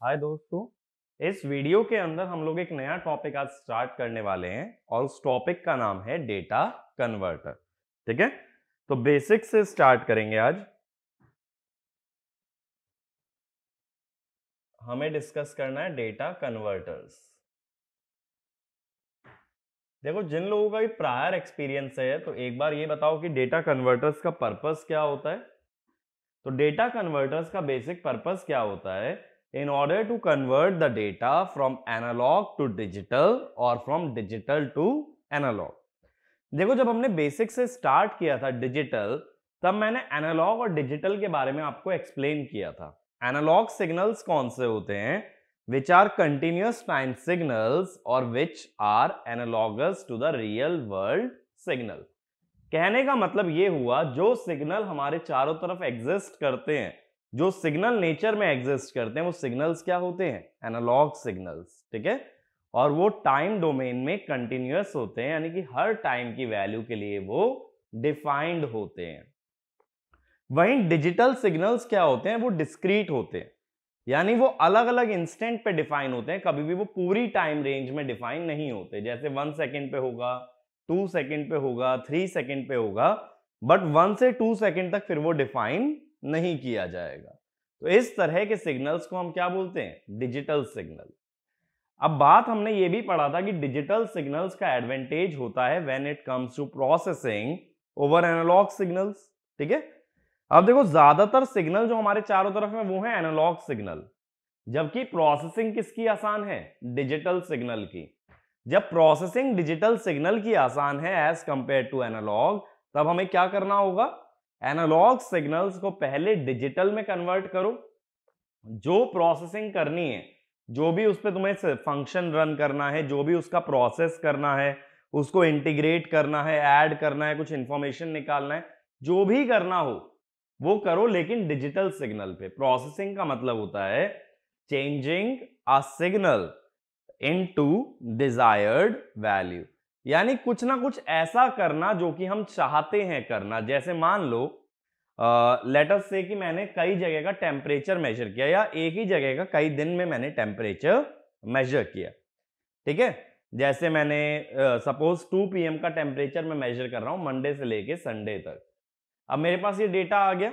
हाय दोस्तों। इस वीडियो के अंदर हम लोग एक नया टॉपिक आज स्टार्ट करने वाले हैं और उस टॉपिक का नाम है डेटा कन्वर्टर। ठीक है, तो बेसिक से स्टार्ट करेंगे। आज हमें डिस्कस करना है डेटा कन्वर्टर्स। देखो, जिन लोगों का भी प्रायर एक्सपीरियंस है तो एक बार ये बताओ कि डेटा कन्वर्टर्स का पर्पस क्या होता है। तो डेटा कन्वर्टर्स का बेसिक पर्पस क्या होता है? In order to convert the data from analog to digital और फ्रॉम डिजिटल टू एनालॉग। देखो, जब हमने बेसिक से स्टार्ट किया था डिजिटल, तब मैंने एनालॉग और डिजिटल के बारे में आपको एक्सप्लेन किया था। एनालॉग सिग्नल्स कौन से होते हैं? Which are continuous time signals और which are analogous to the real world signal. कहने का मतलब ये हुआ, जो सिग्नल हमारे चारों तरफ एग्जिस्ट करते हैं, जो सिग्नल नेचर में एग्जिस्ट करते हैं, वो सिग्नल्स क्या होते हैं? Analog signals. ठीक है, और वो टाइम डोमेन में कंटिन्यूअस होते हैं, यानी कि हर टाइम की वैल्यू के लिए वो डिफाइंड होते हैं। वहीं डिजिटल सिग्नल्स क्या होते हैं? वो डिस्क्रीट होते हैं, यानी वो अलग अलग इंस्टेंट पे डिफाइन होते हैं, कभी भी वो पूरी टाइम रेंज में डिफाइन नहीं होते। जैसे 1 सेकेंड पे होगा, 2 सेकेंड पे होगा, 3 सेकेंड पे होगा, बट 1 से 2 सेकेंड तक फिर वो डिफाइन नहीं किया जाएगा। तो इस तरह के सिग्नल्स को हम क्या बोलते हैं? Digital signal. अब बात हमने ये भी पढ़ा था कि डिजिटल सिग्नल्स का एडवांटेज होता है when it comes to processing over analog signals. ठीक है, अब देखो, ज्यादातर सिग्नल जो हमारे चारों तरफ है वो है एनालॉग सिग्नल, जबकि प्रोसेसिंग किसकी आसान है? डिजिटल सिग्नल की। जब प्रोसेसिंग डिजिटल सिग्नल की आसान है एज कंपेयर टू एनालॉग, तब हमें क्या करना होगा? एनालॉग सिग्नल्स को पहले डिजिटल में कन्वर्ट करो। जो प्रोसेसिंग करनी है, जो भी उस पर तुम्हें फंक्शन रन करना है, जो भी उसका प्रोसेस करना है, उसको इंटीग्रेट करना है, ऐड करना है, कुछ इंफॉर्मेशन निकालना है, जो भी करना हो वो करो, लेकिन डिजिटल सिग्नल पे। प्रोसेसिंग का मतलब होता है changing a signal into desired value, यानी कुछ ना कुछ ऐसा करना जो कि हम चाहते हैं करना। जैसे मान लो, लेट अस से कि मैंने कई जगह का टेम्परेचर मेजर किया, या एक ही जगह का कई दिन में मैंने टेम्परेचर मेजर किया। ठीक है, जैसे मैंने सपोज 2 PM का टेम्परेचर मैं मेजर कर रहा हूं मंडे से लेके संडे तक। अब मेरे पास ये डेटा आ गया।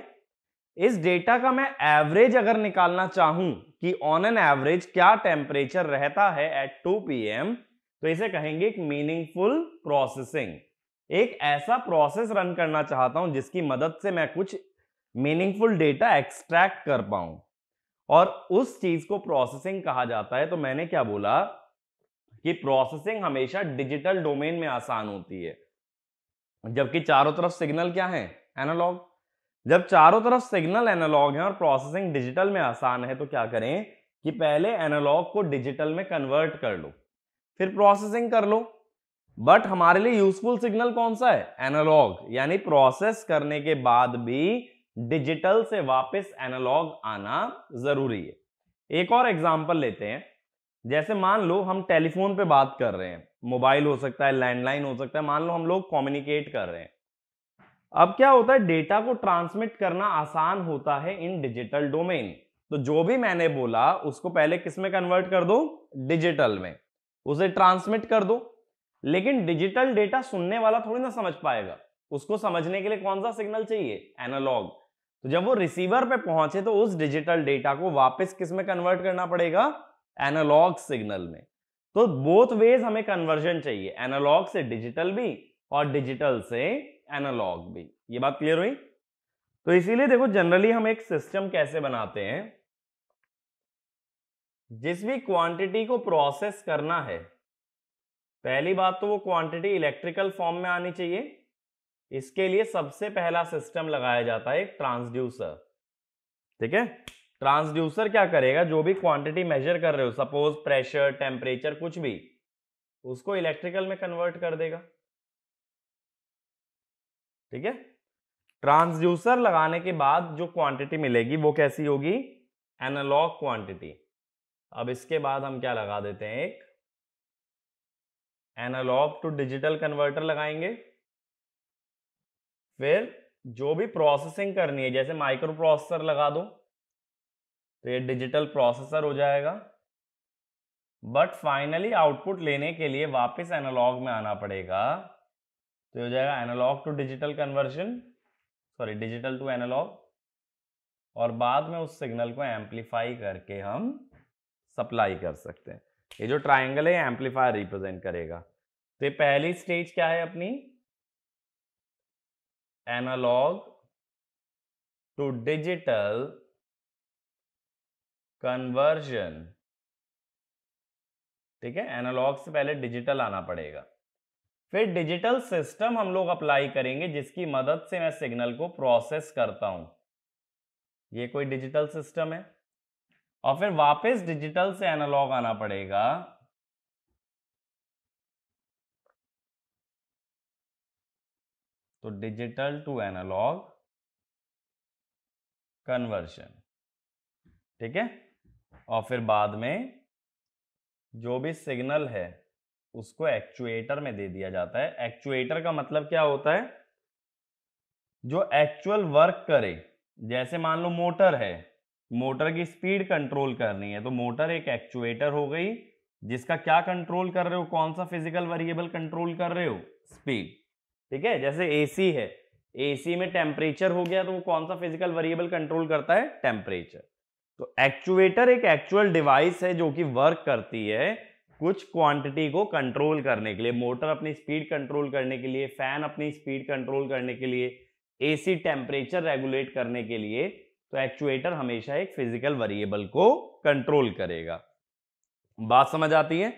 इस डेटा का मैं एवरेज अगर निकालना चाहूं कि ऑन एन एवरेज क्या टेम्परेचर रहता है एट 2 PM, तो इसे कहेंगे एक मीनिंगफुल प्रोसेसिंग। एक ऐसा प्रोसेस रन करना चाहता हूं जिसकी मदद से मैं कुछ मीनिंगफुल डेटा एक्सट्रैक्ट कर पाऊं, और उस चीज को प्रोसेसिंग कहा जाता है। तो मैंने क्या बोला कि प्रोसेसिंग हमेशा डिजिटल डोमेन में आसान होती है, जबकि चारों तरफ सिग्नल क्या है? एनालॉग। जब चारों तरफ सिग्नल एनालॉग है और प्रोसेसिंग डिजिटल में आसान है, तो क्या करें कि पहले एनालॉग को डिजिटल में कन्वर्ट कर लो, फिर प्रोसेसिंग कर लो। बट हमारे लिए यूजफुल सिग्नल कौन सा है? एनालॉग, यानी प्रोसेस करने के बाद भी डिजिटल से वापस एनालॉग आना जरूरी है। एक और एग्जांपल लेते हैं। जैसे मान लो हम टेलीफोन पे बात कर रहे हैं, मोबाइल हो सकता है, लैंडलाइन हो सकता है, मान लो हम लोग कम्युनिकेट कर रहे हैं। अब क्या होता है? डेटा को ट्रांसमिट करना आसान होता है इन डिजिटल डोमेन। तो जो भी मैंने बोला उसको पहले किस में कन्वर्ट कर दो? डिजिटल में, उसे ट्रांसमिट कर दो। लेकिन डिजिटल डेटा सुनने वाला थोड़ी ना समझ पाएगा, उसको समझने के लिए कौन सा सिग्नल चाहिए? एनालॉग। तो जब वो रिसीवर पे पहुंचे तो उस डिजिटल डेटा को वापस किस में कन्वर्ट करना पड़ेगा? एनालॉग सिग्नल में। तो बोथ वेज हमें कन्वर्जन चाहिए, एनालॉग से डिजिटल भी और डिजिटल से एनालॉग भी। ये बात क्लियर हुई? तो इसीलिए देखो, जनरली हम एक सिस्टम कैसे बनाते हैं, जिस भी क्वांटिटी को प्रोसेस करना है, पहली बात तो वो क्वांटिटी इलेक्ट्रिकल फॉर्म में आनी चाहिए। इसके लिए सबसे पहला सिस्टम लगाया जाता है एक ट्रांसड्यूसर। ठीक है, ट्रांसड्यूसर क्या करेगा? जो भी क्वांटिटी मेजर कर रहे हो, सपोज प्रेशर, टेम्परेचर, कुछ भी, उसको इलेक्ट्रिकल में कन्वर्ट कर देगा। ठीक है, ट्रांसड्यूसर लगाने के बाद जो क्वांटिटी मिलेगी वो कैसी होगी? Analog quantity. अब इसके बाद हम क्या लगा देते हैं? एक एनालॉग टू डिजिटल कन्वर्टर लगाएंगे। फिर जो भी प्रोसेसिंग करनी है, जैसे माइक्रो प्रोसेसर लगा दो, तो ये डिजिटल प्रोसेसर हो जाएगा। बट फाइनली आउटपुट लेने के लिए वापस एनालॉग में आना पड़ेगा, तो हो जाएगा analog to digital conversion, sorry digital to analog, और बाद में उस सिग्नल को एम्पलीफाई करके हम सप्लाई कर सकते हैं। ये जो ट्रायंगल है एम्पलीफायर रिप्रेजेंट करेगा। तो ये पहली स्टेज क्या है अपनी, एनालॉग टू डिजिटल कन्वर्जन। ठीक है, एनालॉग से पहले डिजिटल आना पड़ेगा, फिर डिजिटल सिस्टम हम लोग अप्लाई करेंगे जिसकी मदद से मैं सिग्नल को प्रोसेस करता हूं। ये कोई डिजिटल सिस्टम है, और फिर वापस डिजिटल से एनालॉग आना पड़ेगा, तो डिजिटल टू एनालॉग कन्वर्शन। ठीक है, और फिर बाद में जो भी सिग्नल है उसको एक्चुएटर में दे दिया जाता है। एक्चुएटर का मतलब क्या होता है, जो एक्चुअल वर्क करे। जैसे मान लो मोटर है, मोटर की स्पीड कंट्रोल करनी है, तो मोटर एक एक्चुएटर हो गई जिसका क्या कंट्रोल कर रहे हो, कौन सा फिजिकल वेरिएबल कंट्रोल कर रहे हो, स्पीड। ठीक है, जैसे एसी है, एसी में टेम्परेचर हो गया तो वो कौन सा फिजिकल वेरिएबल कंट्रोल करता है, टेम्परेचर। तो एक्चुएटर एक एक्चुअल डिवाइस है जो कि वर्क करती है कुछ क्वांटिटी को कंट्रोल करने के लिए। मोटर अपनी स्पीड कंट्रोल करने के लिए, फैन अपनी स्पीड कंट्रोल करने के लिए, एसी टेम्परेचर रेगुलेट करने के लिए। तो एक्चुएटर हमेशा एक फिजिकल वेरिएबल को कंट्रोल करेगा। बात समझ आती है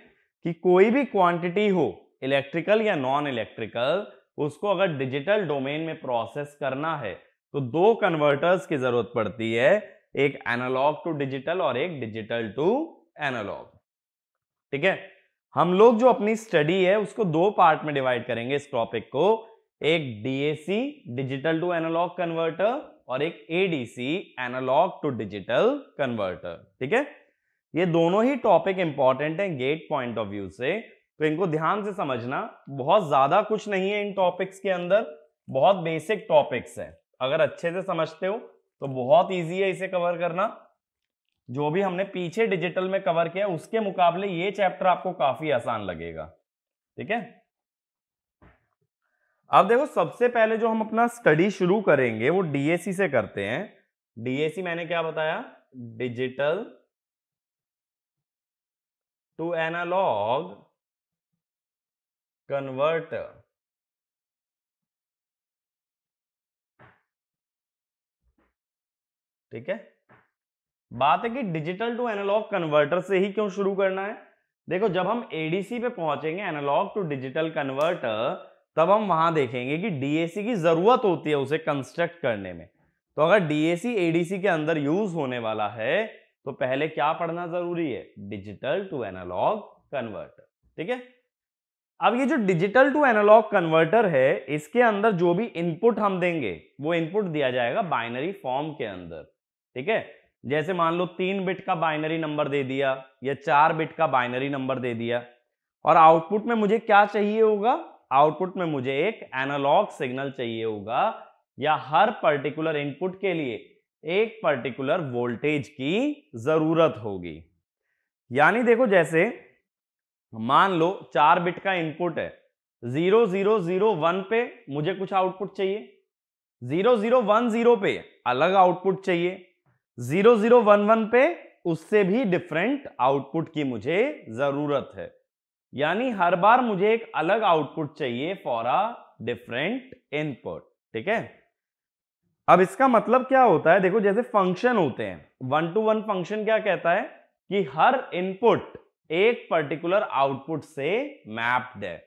कि कोई भी क्वांटिटी हो, इलेक्ट्रिकल या नॉन इलेक्ट्रिकल, उसको अगर डिजिटल डोमेन में प्रोसेस करना है तो दो कन्वर्टर्स की जरूरत पड़ती है, एक एनालॉग टू डिजिटल और एक डिजिटल टू एनालॉग। ठीक है, हम लोग जो अपनी स्टडी है उसको दो पार्ट में डिवाइड करेंगे इस टॉपिक को, एक DAC digital to analog converter और एक ADC analog to digital converter. ठीक है, ये दोनों ही टॉपिक इंपॉर्टेंट हैं गेट पॉइंट ऑफ व्यू से, तो इनको ध्यान से समझना। बहुत ज्यादा कुछ नहीं है इन टॉपिक्स के अंदर, बहुत बेसिक टॉपिक्स हैं। अगर अच्छे से समझते हो तो बहुत इजी है इसे कवर करना। जो भी हमने पीछे डिजिटल में कवर किया उसके मुकाबले ये चैप्टर आपको काफी आसान लगेगा। ठीक है, अब देखो सबसे पहले जो हम अपना स्टडी शुरू करेंगे वो डीएसी से करते हैं। डीएसी मैंने क्या बताया, डिजिटल टू एनालॉग कन्वर्टर। ठीक है, बात है कि डिजिटल टू एनालॉग कन्वर्टर से ही क्यों शुरू करना है। देखो जब हम एडीसी पे पहुंचेंगे, एनालॉग टू डिजिटल कन्वर्टर, तब हम वहां देखेंगे कि डीएसी की जरूरत होती है उसे कंस्ट्रक्ट करने में। तो अगर डीएसी एडीसी के अंदर यूज होने वाला है तो पहले क्या पढ़ना जरूरी है, डिजिटल टू एनालॉग कन्वर्टर। ठीक है, अब ये जो डिजिटल टू एनालॉग कन्वर्टर है इसके अंदर जो भी इनपुट हम देंगे वो इनपुट दिया जाएगा बाइनरी फॉर्म के अंदर। ठीक है, जैसे मान लो 3 बिट का बाइनरी नंबर दे दिया या 4 बिट का बाइनरी नंबर दे दिया, और आउटपुट में मुझे क्या चाहिए होगा, आउटपुट में मुझे एक एनालॉग सिग्नल चाहिए होगा, या हर पर्टिकुलर इनपुट के लिए एक पर्टिकुलर वोल्टेज की जरूरत होगी। यानी देखो जैसे मान लो 4 बिट का इनपुट है, 0001 पे मुझे कुछ आउटपुट चाहिए, 0010 पे अलग आउटपुट चाहिए, 0011 पे उससे भी डिफरेंट आउटपुट की मुझे जरूरत है। यानी हर बार मुझे एक अलग आउटपुट चाहिए फॉर अ डिफरेंट इनपुट। ठीक है, अब इसका मतलब क्या होता है, देखो जैसे फंक्शन होते हैं, 1 to 1 फंक्शन क्या कहता है कि हर इनपुट एक पर्टिकुलर आउटपुट से मैप्ड है।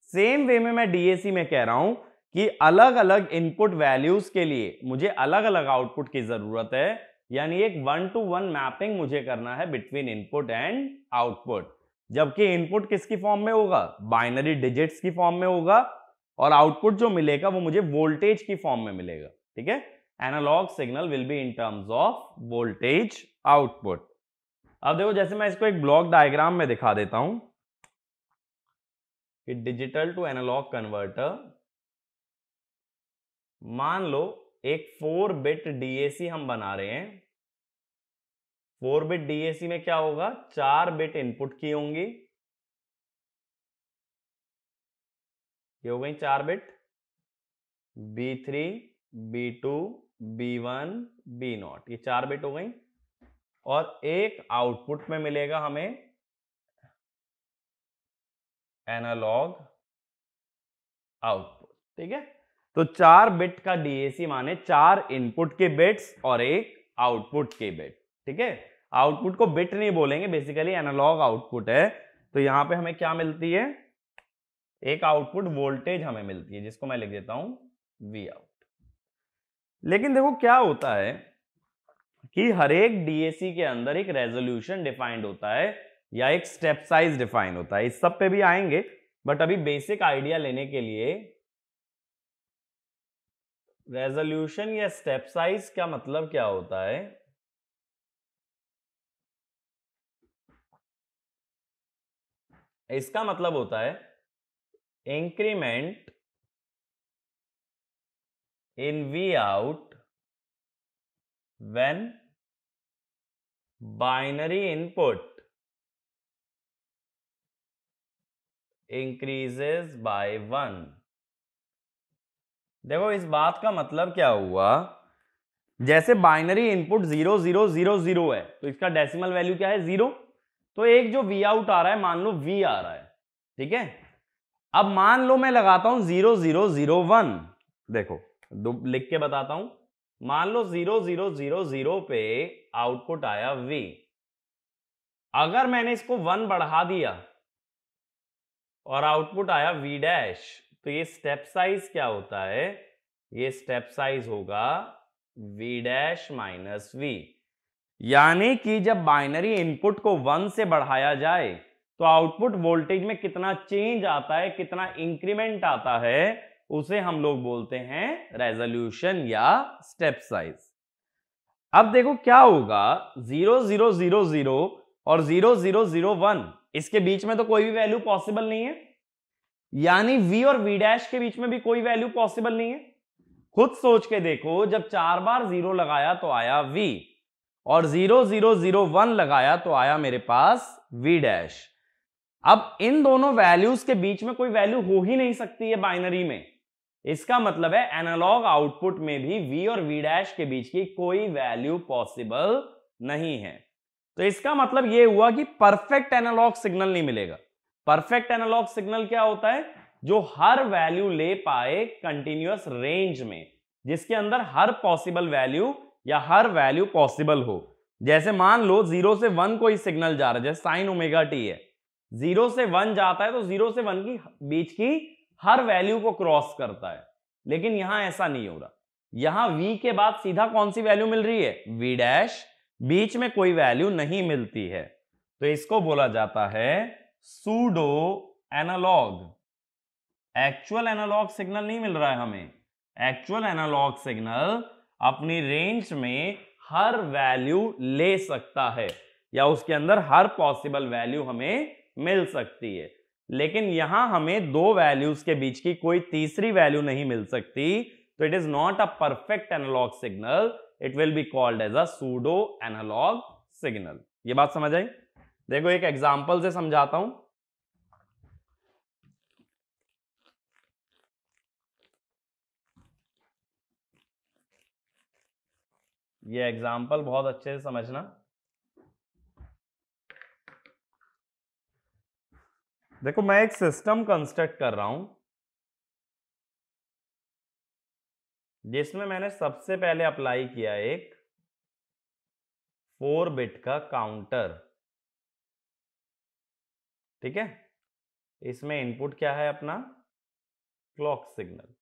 सेम वे में मैं डीएसी में कह रहा हूं कि अलग अलग इनपुट वैल्यूज के लिए मुझे अलग अलग आउटपुट की जरूरत है। यानी एक 1 to 1 मैपिंग मुझे करना है बिटवीन इनपुट एंड आउटपुट, जबकि इनपुट किसकी फॉर्म में होगा, बाइनरी डिजिट्स की फॉर्म में होगा, और आउटपुट जो मिलेगा वो मुझे वोल्टेज की फॉर्म में मिलेगा। ठीक है, analog signal will be in terms of voltage output. अब देखो जैसे मैं इसको एक ब्लॉक डायग्राम में दिखा देता हूं कि डिजिटल टू एनालॉग कन्वर्टर, मान लो एक 4 बिट डीएसी हम बना रहे हैं, 4 बिट डीएसी में क्या होगा, 4 बिट इनपुट की होंगी, ये हो गई 4 bit, B3, B2, B1, B0, ये 4 बिट हो गई, और एक आउटपुट में मिलेगा हमें एनालॉग आउटपुट। ठीक है, तो 4 बिट का डीएसी माने 4 इनपुट के बिट्स और एक आउटपुट के बिट। ठीक है, आउटपुट को बिट नहीं बोलेंगे, बेसिकली एनालॉग आउटपुट है। तो यहां पे हमें क्या मिलती है, एक आउटपुट वोल्टेज हमें मिलती है, जिसको मैं लिख देता हूं वी आउट। लेकिन देखो क्या होता है कि हर एक डीएसी के अंदर एक रेजोल्यूशन डिफाइंड होता है या एक स्टेप साइज डिफाइन होता है, इस सब पे भी आएंगे, बट अभी बेसिक आइडिया लेने के लिए रेजोल्यूशन या स्टेप साइज का मतलब क्या होता है, इसका मतलब होता है increment in V out when binary input increases by 1। देखो इस बात का मतलब क्या हुआ, जैसे बाइनरी इनपुट 0 0 0 0 है, तो इसका डेसिमल वैल्यू क्या है 0, तो एक जो वी आउट आ रहा है मान लो वी आ रहा है। ठीक है, अब मान लो मैं लगाता हूं 0 0 0 1, देखो लिख के बताता हूं, मान लो 0 0 0 0 पे आउटपुट आया v, अगर मैंने इसको 1 बढ़ा दिया और आउटपुट आया v डैश, तो ये स्टेप साइज क्या होता है, ये स्टेप साइज होगा v डैश माइनस v। यानी कि जब बाइनरी इनपुट को 1 से बढ़ाया जाए तो आउटपुट वोल्टेज में कितना चेंज आता है, कितना इंक्रीमेंट आता है, उसे हम लोग बोलते हैं रेजोल्यूशन या स्टेप साइज। अब देखो क्या होगा, 0 0 0 0 और 0 0 0 1, इसके बीच में तो कोई भी वैल्यू पॉसिबल नहीं है, यानी v और v डैश के बीच में भी कोई वैल्यू पॉसिबल नहीं है। खुद सोच के देखो, जब 4 बार 0 लगाया तो आया v, और 0 0 0 1 लगाया तो आया मेरे पास v डैश। अब इन दोनों वैल्यूज के बीच में कोई वैल्यू हो ही नहीं सकती है बाइनरी में, इसका मतलब है एनालॉग आउटपुट में भी v और v डैश के बीच की कोई वैल्यू पॉसिबल नहीं है। तो इसका मतलब यह हुआ कि परफेक्ट एनालॉग सिग्नल नहीं मिलेगा। परफेक्ट एनालॉग सिग्नल क्या होता है, जो हर वैल्यू ले पाए कंटिन्यूअस रेंज में, जिसके अंदर हर पॉसिबल वैल्यू या हर वैल्यू पॉसिबल हो। जैसे मान लो 0 से 1 कोई सिग्नल जा रहा है, जैसे साइन ओमेगा टी है, 0 से 1 जाता है तो 0 से 1 की बीच की हर वैल्यू को क्रॉस करता है, लेकिन यहां ऐसा नहीं हो रहा। यहां v के बाद सीधा कौन सी वैल्यू मिल रही है, v डैश, बीच में कोई वैल्यू नहीं मिलती है। तो इसको बोला जाता है pseudo analog. Actual analog signal नहीं मिल रहा है हमें, एक्चुअल एनालॉग सिग्नल अपनी रेंज में हर वैल्यू ले सकता है या उसके अंदर हर पॉसिबल वैल्यू हमें मिल सकती है, लेकिन यहां हमें दो वैल्यूज के बीच की कोई तीसरी वैल्यू नहीं मिल सकती। तो it is not a perfect analog signal, it will be called as a pseudo analog signal. ये बात समझ आई? देखो एक एग्जांपल से समझाता हूं। ये एग्जाम्पल बहुत अच्छे से समझना। देखो मैं एक सिस्टम कंस्ट्रक्ट कर रहा हूं जिसमें मैंने सबसे पहले अप्लाई किया एक 4 बिट का काउंटर। ठीक है, इसमें इनपुट क्या है अपना, क्लॉक सिग्नल।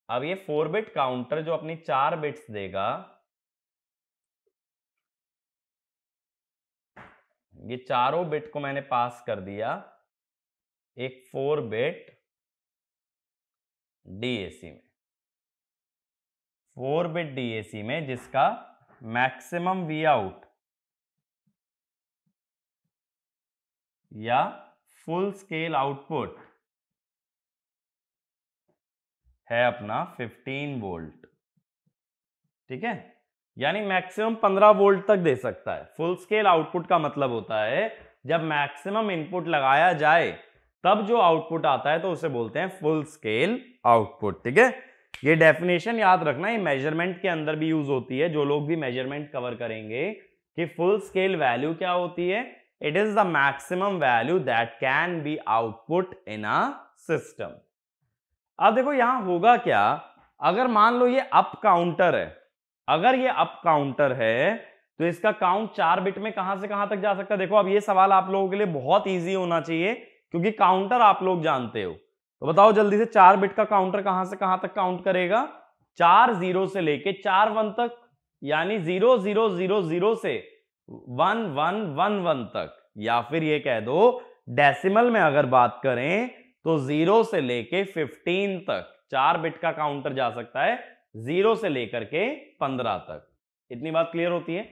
अब ये 4 बिट काउंटर जो अपनी 4 बिट्स देगा, ये चारों बिट को मैंने पास कर दिया एक 4 बिट डीएसी में, 4 बिट डीएसी में जिसका मैक्सिमम वी आउट या फुल स्केल आउटपुट है अपना 15 वोल्ट। ठीक है, यानी मैक्सिमम 15 वोल्ट तक दे सकता है। फुल स्केल आउटपुट का मतलब होता है जब मैक्सिमम इनपुट लगाया जाए तब जो आउटपुट आता है तो उसे बोलते हैं फुल स्केल आउटपुट। ठीक है, ये डेफिनेशन याद रखना, ये मेजरमेंट के अंदर भी यूज होती है। जो लोग भी मेजरमेंट कवर करेंगे कि फुल स्केल वैल्यू क्या होती है, it is the maximum value that can be output in a system. अब देखो यहां होगा क्या, अगर मान लो ये अप काउंटर है, अगर ये अप काउंटर है तो इसका काउंट 4 बिट में कहां से कहां तक जा सकता है। देखो अब ये सवाल आप लोगों के लिए बहुत इजी होना चाहिए क्योंकि काउंटर आप लोग जानते हो। तो बताओ जल्दी से, 4 बिट का काउंटर कहां से कहां तक काउंट करेगा, 4 0 से लेके 4 1 तक, यानी 0 0 0 0 से 1 1 1 1 तक। या फिर ये कह दो डेसिमल में अगर बात करें तो 0 से लेके 15 तक 4 बिट का काउंटर जा सकता है, 0 से लेकर के 15 तक। इतनी बात क्लियर होती है।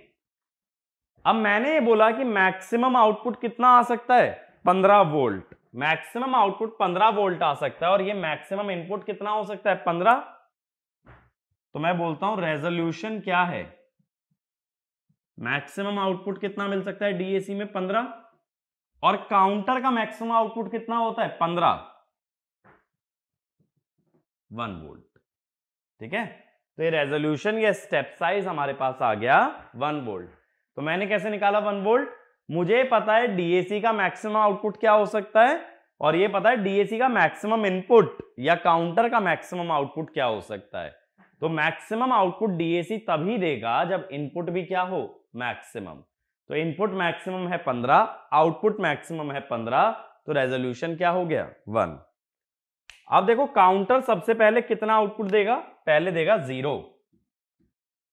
अब मैंने ये बोला कि मैक्सिमम आउटपुट कितना आ सकता है, 15 वोल्ट। मैक्सिमम आउटपुट 15 वोल्ट आ सकता है और ये मैक्सिमम इनपुट कितना हो सकता है, 15। तो मैं बोलता हूं रेजोल्यूशन क्या है, मैक्सिमम आउटपुट कितना मिल सकता है डीएसी में, 15। और काउंटर का मैक्सिमम आउटपुट कितना होता है, 15, 1 वोल्ट। ठीक है, तो ये रेजोल्यूशन या स्टेप साइज हमारे पास आ गया 1 वोल्ट। तो मैंने कैसे निकाला 1 वोल्ट, मुझे पता है डीएसी का मैक्सिमम आउटपुट क्या हो सकता है और ये पता है डीएसी का मैक्सिमम इनपुट या काउंटर का मैक्सिमम आउटपुट क्या हो सकता है। तो मैक्सिमम आउटपुट डीएसी तभी देगा जब इनपुट भी क्या हो, मैक्सिमम। तो इनपुट मैक्सिमम है 15, आउटपुट मैक्सिमम है 15, तो रेजोल्यूशन क्या हो गया, 1। अब देखो काउंटर सबसे पहले कितना आउटपुट देगा, पहले देगा 0,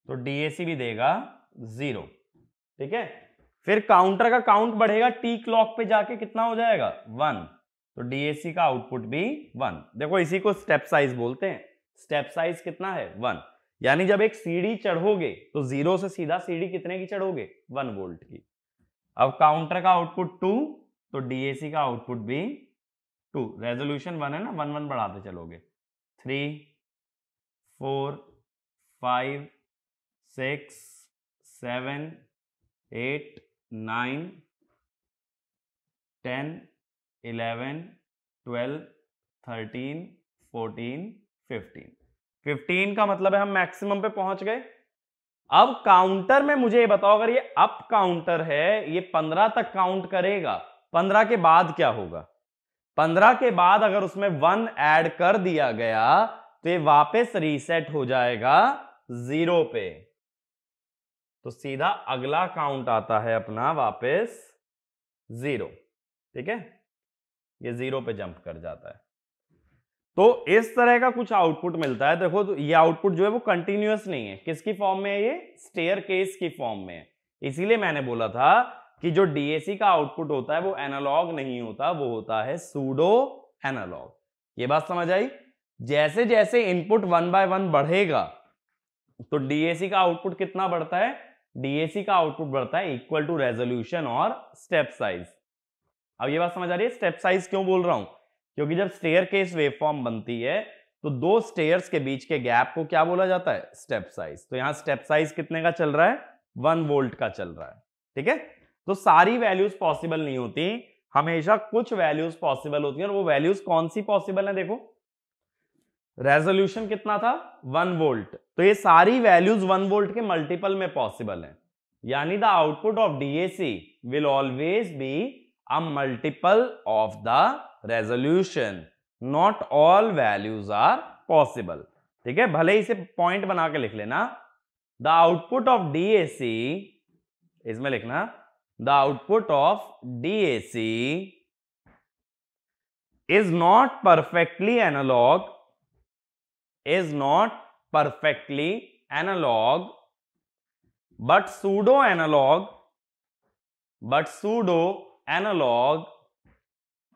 तो डीएसी भी देगा 0। ठीक है, फिर काउंटर का काउंट बढ़ेगा, टी क्लॉक पे जाके कितना हो जाएगा, 1, तो डीएसी का आउटपुट भी 1। देखो इसी को स्टेप साइज बोलते हैं। स्टेप साइज कितना है, 1। यानी जब एक सीढ़ी चढ़ोगे तो 0 से सीधा सीढ़ी कितने की चढ़ोगे, 1 वोल्ट की। अब काउंटर का आउटपुट 2, तो डीएसी का आउटपुट भी 2। रेजोल्यूशन 1 है ना, 1 1 बढ़ाते चलोगे, 3 4 5 6 7 8 9 10 11 12 13 14 15 का मतलब है हम मैक्सिमम पे पहुंच गए। अब काउंटर में मुझे बताओ, अगर ये अप काउंटर है, ये 15 तक काउंट करेगा, 15 के बाद क्या होगा, 15 के बाद अगर उसमें 1 ऐड कर दिया गया तो ये वापस रीसेट हो जाएगा 0 पे। तो सीधा अगला काउंट आता है अपना वापस 0। ठीक है, ये 0 पे जंप कर जाता है। तो इस तरह का कुछ आउटपुट मिलता है। देखो तो ये आउटपुट जो है वो कंटिन्यूअस नहीं है, किसकी फॉर्म में है, ये स्टेयरकेस की फॉर्म में है। इसीलिए मैंने बोला था कि जो डीएसी का आउटपुट होता है वो एनालॉग नहीं होता, वो होता है सूडो एनालॉग। ये बात समझ आई। जैसे जैसे इनपुट 1 बाय 1 बढ़ेगा तो डीएसी का आउटपुट कितना बढ़ता है, डीएसी का आउटपुट बढ़ता है इक्वल टू रेजोल्यूशन और स्टेप साइज। अब ये बात समझ आ रही है, स्टेप साइज क्यों बोल रहा हूं, क्योंकि जब स्टेयरकेस वेवफॉर्म बनती है तो 2 स्टेयर्स के बीच के गैप को क्या बोला जाता है, स्टेप साइज। तो यहां स्टेप साइज कितने का चल रहा है, 1 वोल्ट का चल रहा है। ठीक है, तो सारी वैल्यूज पॉसिबल नहीं होती, हमेशा कुछ वैल्यूज पॉसिबल होती हैं। और वो वैल्यूज कौन सी पॉसिबल है, देखो रेजोल्यूशन कितना था, 1 वोल्ट, तो ये सारी वैल्यूज 1 वोल्ट के मल्टीपल में पॉसिबल है। यानी the output of DAC will always be a multiple of the resolution, not all values are possible. ठीक है, भले इसे पॉइंट बना के लिख लेना, द आउटपुट ऑफ डीएसी, इसमें लिखना the output of DAC is not perfectly analog, is not perfectly analog but pseudo analog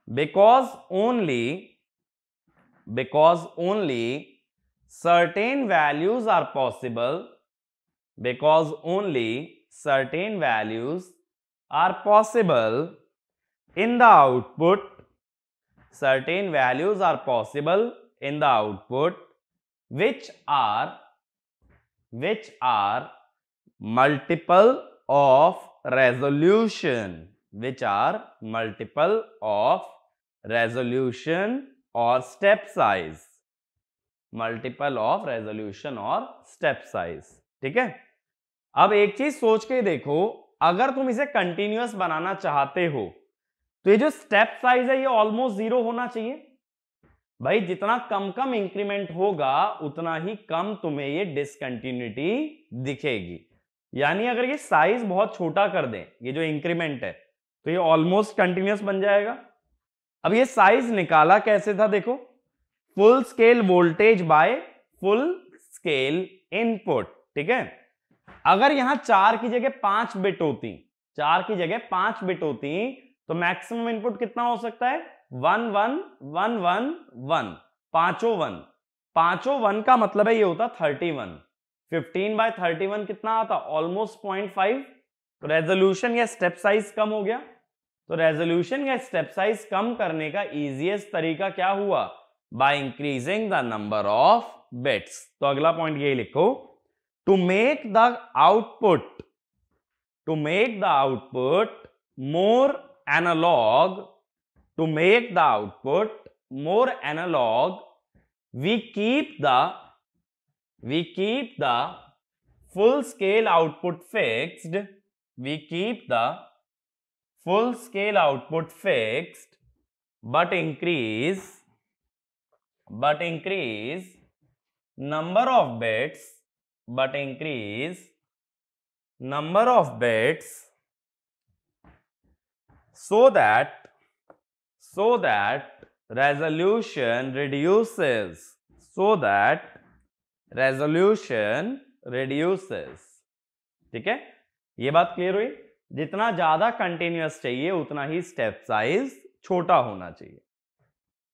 because only certain values are possible, because only certain values are possible in the output, certain values are possible in the output which are multiple of resolution, which are multiple of resolution or step size, multiple of resolution और step size। ठीक है, अब एक चीज सोच के देखो, अगर तुम इसे कंटिन्यूअस बनाना चाहते हो तो ये जो स्टेप साइज है ये ऑलमोस्ट जीरो होना चाहिए। भाई जितना कम कम इंक्रीमेंट होगा उतना ही कम तुम्हें ये डिसकंटिन्यूटी दिखेगी। यानी अगर ये साइज बहुत छोटा कर दें, ये जो इंक्रीमेंट है, तो ये ऑलमोस्ट कंटिन्यूअस बन जाएगा। अब ये साइज निकाला कैसे था देखो, full scale voltage bye full scale input. ठीक है, अगर यहां 4 की जगह 5 बिट होती, 4 की जगह 5 बिट होती तो मैक्सिमम इनपुट कितना हो सकता है, 1 1 1 1 1, पांचों 1, पांचों 1 का मतलब है ये होता 31। 15/31 कितना आता, ऑलमोस्ट 0.5। तो रेजोल्यूशन या स्टेप साइज कम हो गया। तो रेजोल्यूशन या स्टेप साइज कम करने का इजीएस्ट तरीका क्या हुआ, by increasing the number of bits. तो अगला पॉइंट यही लिखो, to make the output, to make the output more analog, to make the output more analog, we keep the full scale output fixed, we keep the full scale output fixed, but increase number of bits, but increase number of bits so that resolution reduces, so that resolution reduces। ठीक है, ये बात clear हुई। जितना ज्यादा continuous चाहिए उतना ही step size छोटा होना चाहिए।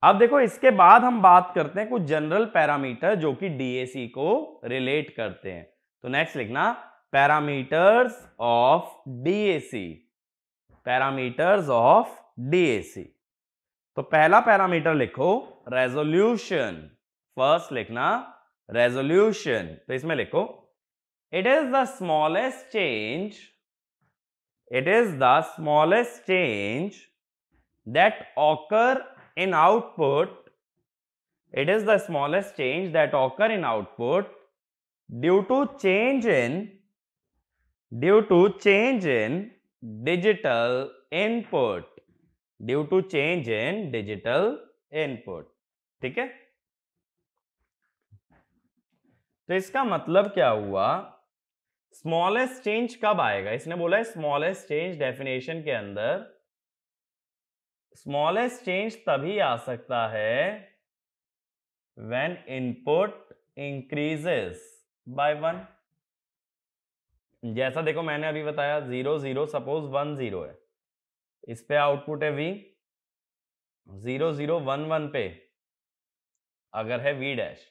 अब देखो इसके बाद हम बात करते हैं कुछ जनरल पैरामीटर जो कि डीएसी को रिलेट करते हैं। तो नेक्स्ट लिखना, parameters of DAC, parameters of DAC. तो पहला पैरामीटर लिखो रेजोल्यूशन, फर्स्ट लिखना रेजोल्यूशन। तो इसमें लिखो, it is the smallest change, it is the smallest change that occur in output, it is the smallest change that occur in output due to change in digital input, due to change in digital input। ठीक है, तो इसका मतलब क्या हुआ, smallest change कब आएगा, इसने बोला है स्मॉलेस्ट चेंज डेफिनेशन के अंदर स्मॉलेस्ट चेंज तभी आ सकता है when input increases by 1। जैसा देखो मैंने अभी बताया 0 0, सपोज 1 0 है, इस पे आउटपुट है V, 0 0 1 1 पे अगर है V डैश,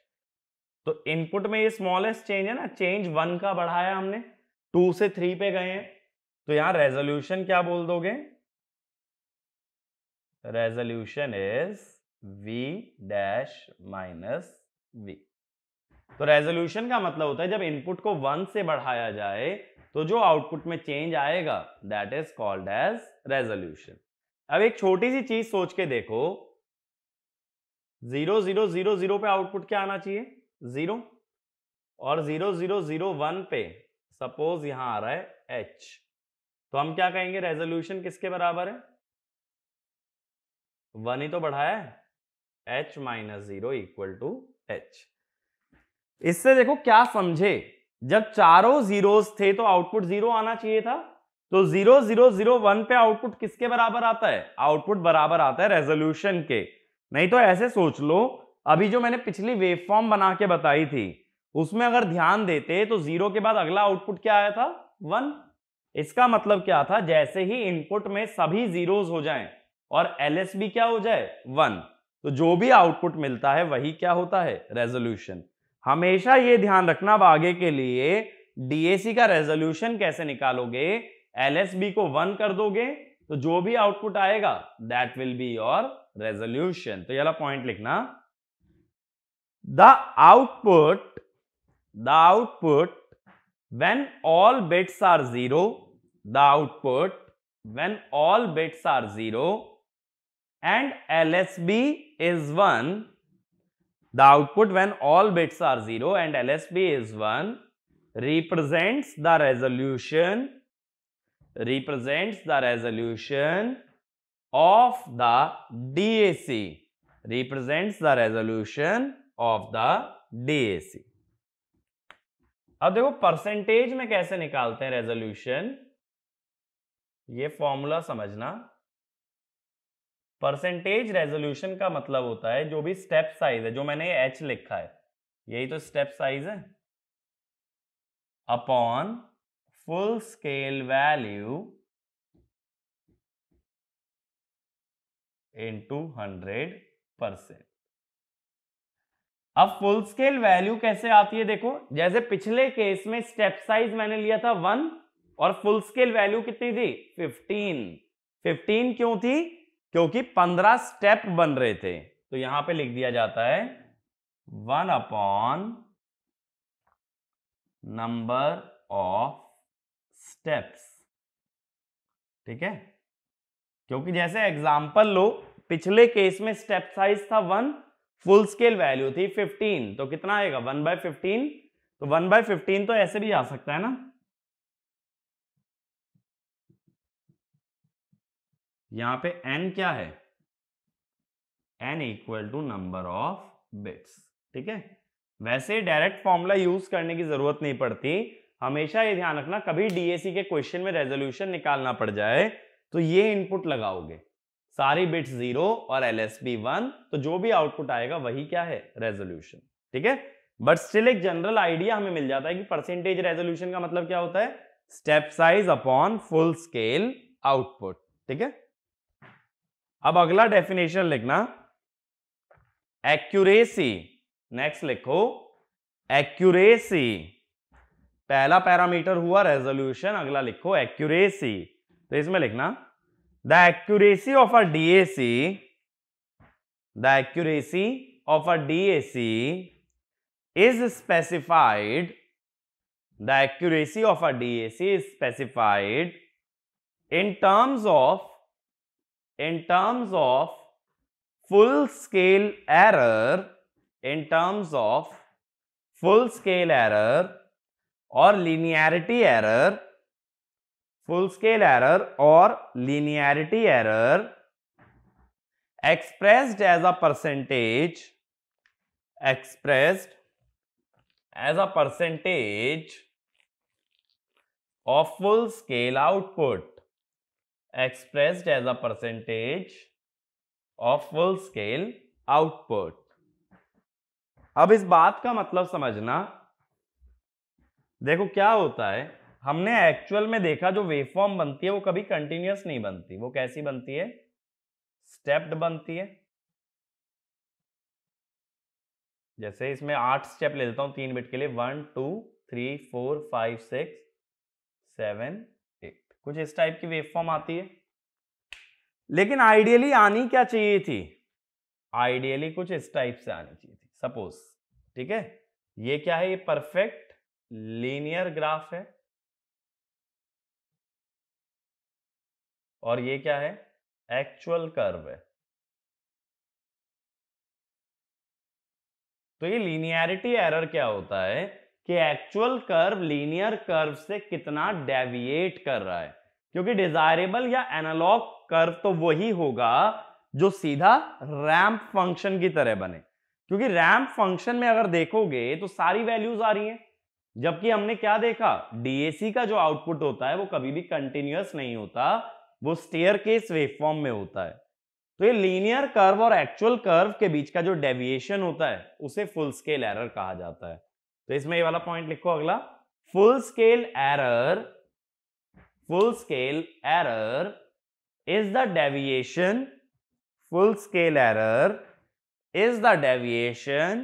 तो इनपुट में ये स्मॉलेस्ट चेंज है ना, चेंज 1 का बढ़ाया हमने, 2 से 3 पे गए हैं, तो यहां रेजोल्यूशन क्या बोल दोगे, resolution is V dash minus V। तो रेजोल्यूशन का मतलब होता है जब इनपुट को 1 से बढ़ाया जाए तो जो आउटपुट में चेंज आएगा that is called as resolution. अब एक छोटी सी चीज सोच के देखो, 0 0 0 0 पे आउटपुट क्या आना चाहिए, 0, और 0 0 0 1 पे सपोज यहां आ रहा है H, तो हम क्या कहेंगे, रेजोल्यूशन किसके बराबर है, 1 ही तो बढ़ाया है, H minus 0 equal to H। इससे देखो क्या समझे, जब चारों जीरोस थे तो आउटपुट 0 आना चाहिए था, तो 0 0 0 1 पे आउटपुट किसके बराबर आता है, आउटपुट बराबर आता है रेजोल्यूशन के। नहीं तो ऐसे सोच लो, अभी जो मैंने पिछली वेवफॉर्म बना के बताई थी उसमें अगर ध्यान देते तो 0 के बाद अगला आउटपुट क्या आया था, 1। इसका मतलब क्या था, जैसे ही इनपुट में सभी जीरोस हो जाएं और एलएसबी क्या हो जाए 1, तो जो भी आउटपुट मिलता है वही क्या होता है, रेजोल्यूशन। हमेशा ये ध्यान रखना, अब आगे के लिए डीएसी का रेजोल्यूशन कैसे निकालोगे, एलएसबी को 1 कर दोगे तो जो भी आउटपुट आएगा that will be your resolution. तो ये वाला पॉइंट लिखना, the output when all bits are 0, the output, when all bits are 0 and LSB is 1, the output when all bits are 0 and LSB is 1 represents the resolution of the DAC, represents the resolution of the DAC. अब देखो percentage में कैसे निकालते हैं resolution, ये formula समझना। Percentage resolution का मतलब होता है जो भी स्टेप साइज है, जो मैंने h लिखा है, यही तो स्टेप साइज है, upon full scale value into 100%। अब फुल स्केल वैल्यू कैसे आती है, देखो जैसे पिछले केस में स्टेप साइज मैंने लिया था 1 और फुल स्केल वैल्यू कितनी थी 15 क्यों थी, क्योंकि 15 स्टेप बन रहे थे, तो यहां पे लिख दिया जाता है 1 अपॉन नंबर ऑफ स्टेप्स। ठीक है, क्योंकि जैसे एग्जांपल लो, पिछले केस में स्टेप साइज था 1, फुल स्केल वैल्यू थी 15, तो कितना आएगा 1/15, तो 1/15 तो ऐसे भी आ सकता है ना, यहां पे n क्या है, n equal to number of bits. ठीक है, वैसे डायरेक्ट फॉर्मूला यूज करने की जरूरत नहीं पड़ती, हमेशा ये ध्यान रखना कभी डीएसी के क्वेश्चन में रेजोल्यूशन निकालना पड़ जाए तो ये इनपुट लगाओगे, सारी बिट्स 0 और एलएसबी 1, तो जो भी आउटपुट आएगा वही क्या है रेजोल्यूशन। ठीक है, बट स्टिल एक जनरल आइडिया हमें मिल जाता है कि परसेंटेज रेजोल्यूशन का मतलब क्या होता है, step size upon full scale output. ठीक है, अब अगला डेफिनेशन लिखना, एक्यूरेसी। नेक्स्ट लिखो एक्यूरेसी, पहला पैरामीटर हुआ रेजोल्यूशन, अगला लिखो एक्यूरेसी। तो इसमें लिखना the accuracy of a DAC, the accuracy of a DAC is specified, the accuracy of a DAC is specified in terms of full scale error, in terms of full scale error or linearity error, full scale error or linearity error expressed as a percentage, expressed as a percentage of full scale output, expressed as a percentage of full scale output। अब इस बात का मतलब समझना, देखो क्या होता है, हमने एक्चुअल में देखा जो वेवफॉर्म बनती है वो कभी कंटिन्यूअस नहीं बनती, वो कैसी बनती है, स्टेप्ड बनती है। जैसे इसमें 8 स्टेप ले लेता हूं 3 बिट के लिए, 1 2 3 4 5 6 7 8, कुछ इस टाइप की वेवफॉर्म आती है। लेकिन आइडियली आनी क्या चाहिए थी, आइडियली कुछ इस टाइप से आनी चाहिए थी, सपोज। ठीक है, ये क्या है, ये परफेक्ट लीनियर ग्राफ है, और ये क्या है, एक्चुअल कर्व है। तो ये लीनियरिटी एरर क्या होता है कि एक्चुअल कर्व लीनियर कर्व से कितना डेविएट कर रहा है, क्योंकि डिजायरेबल या एनालॉग कर्व तो वही होगा जो सीधा रैंप फंक्शन की तरह बने, क्योंकि रैंप फंक्शन में अगर देखोगे तो सारी वैल्यूज आ रही हैं, जबकि हमने क्या देखा, डीएसी का जो आउटपुट होता है वो कभी भी कंटिन्यूअस नहीं होता, वो स्टेयरकेस वेवफॉर्म में होता है। तो ये लीनियर कर्व और एक्चुअल कर्व के बीच का जो डेविएशन होता है उसे फुल स्केल एरर कहा जाता है। तो इसमें ये वाला पॉइंट लिखो अगला, full scale error, full scale error is the deviation, full scale error is the deviation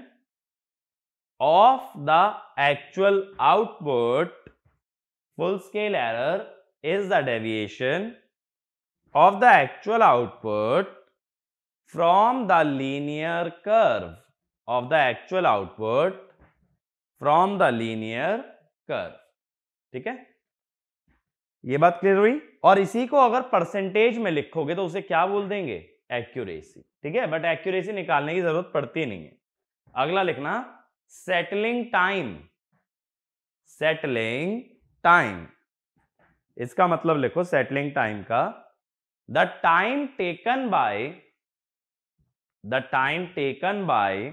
of the actual output, full scale error is the deviation of the actual output from the linear curve, of the actual output from the linear curve। ठीक है, ये बात clear हुई। और इसी को अगर percentage में लिखोगे तो उसे क्या बोल देंगे, एक्यूरेसी। ठीक है, बट एक्यूरेसी निकालने की जरूरत पड़ती नहीं है। अगला लिखना सेटलिंग टाइम, सेटलिंग टाइम, इसका मतलब लिखो सेटलिंग टाइम का the time taken by, the time taken by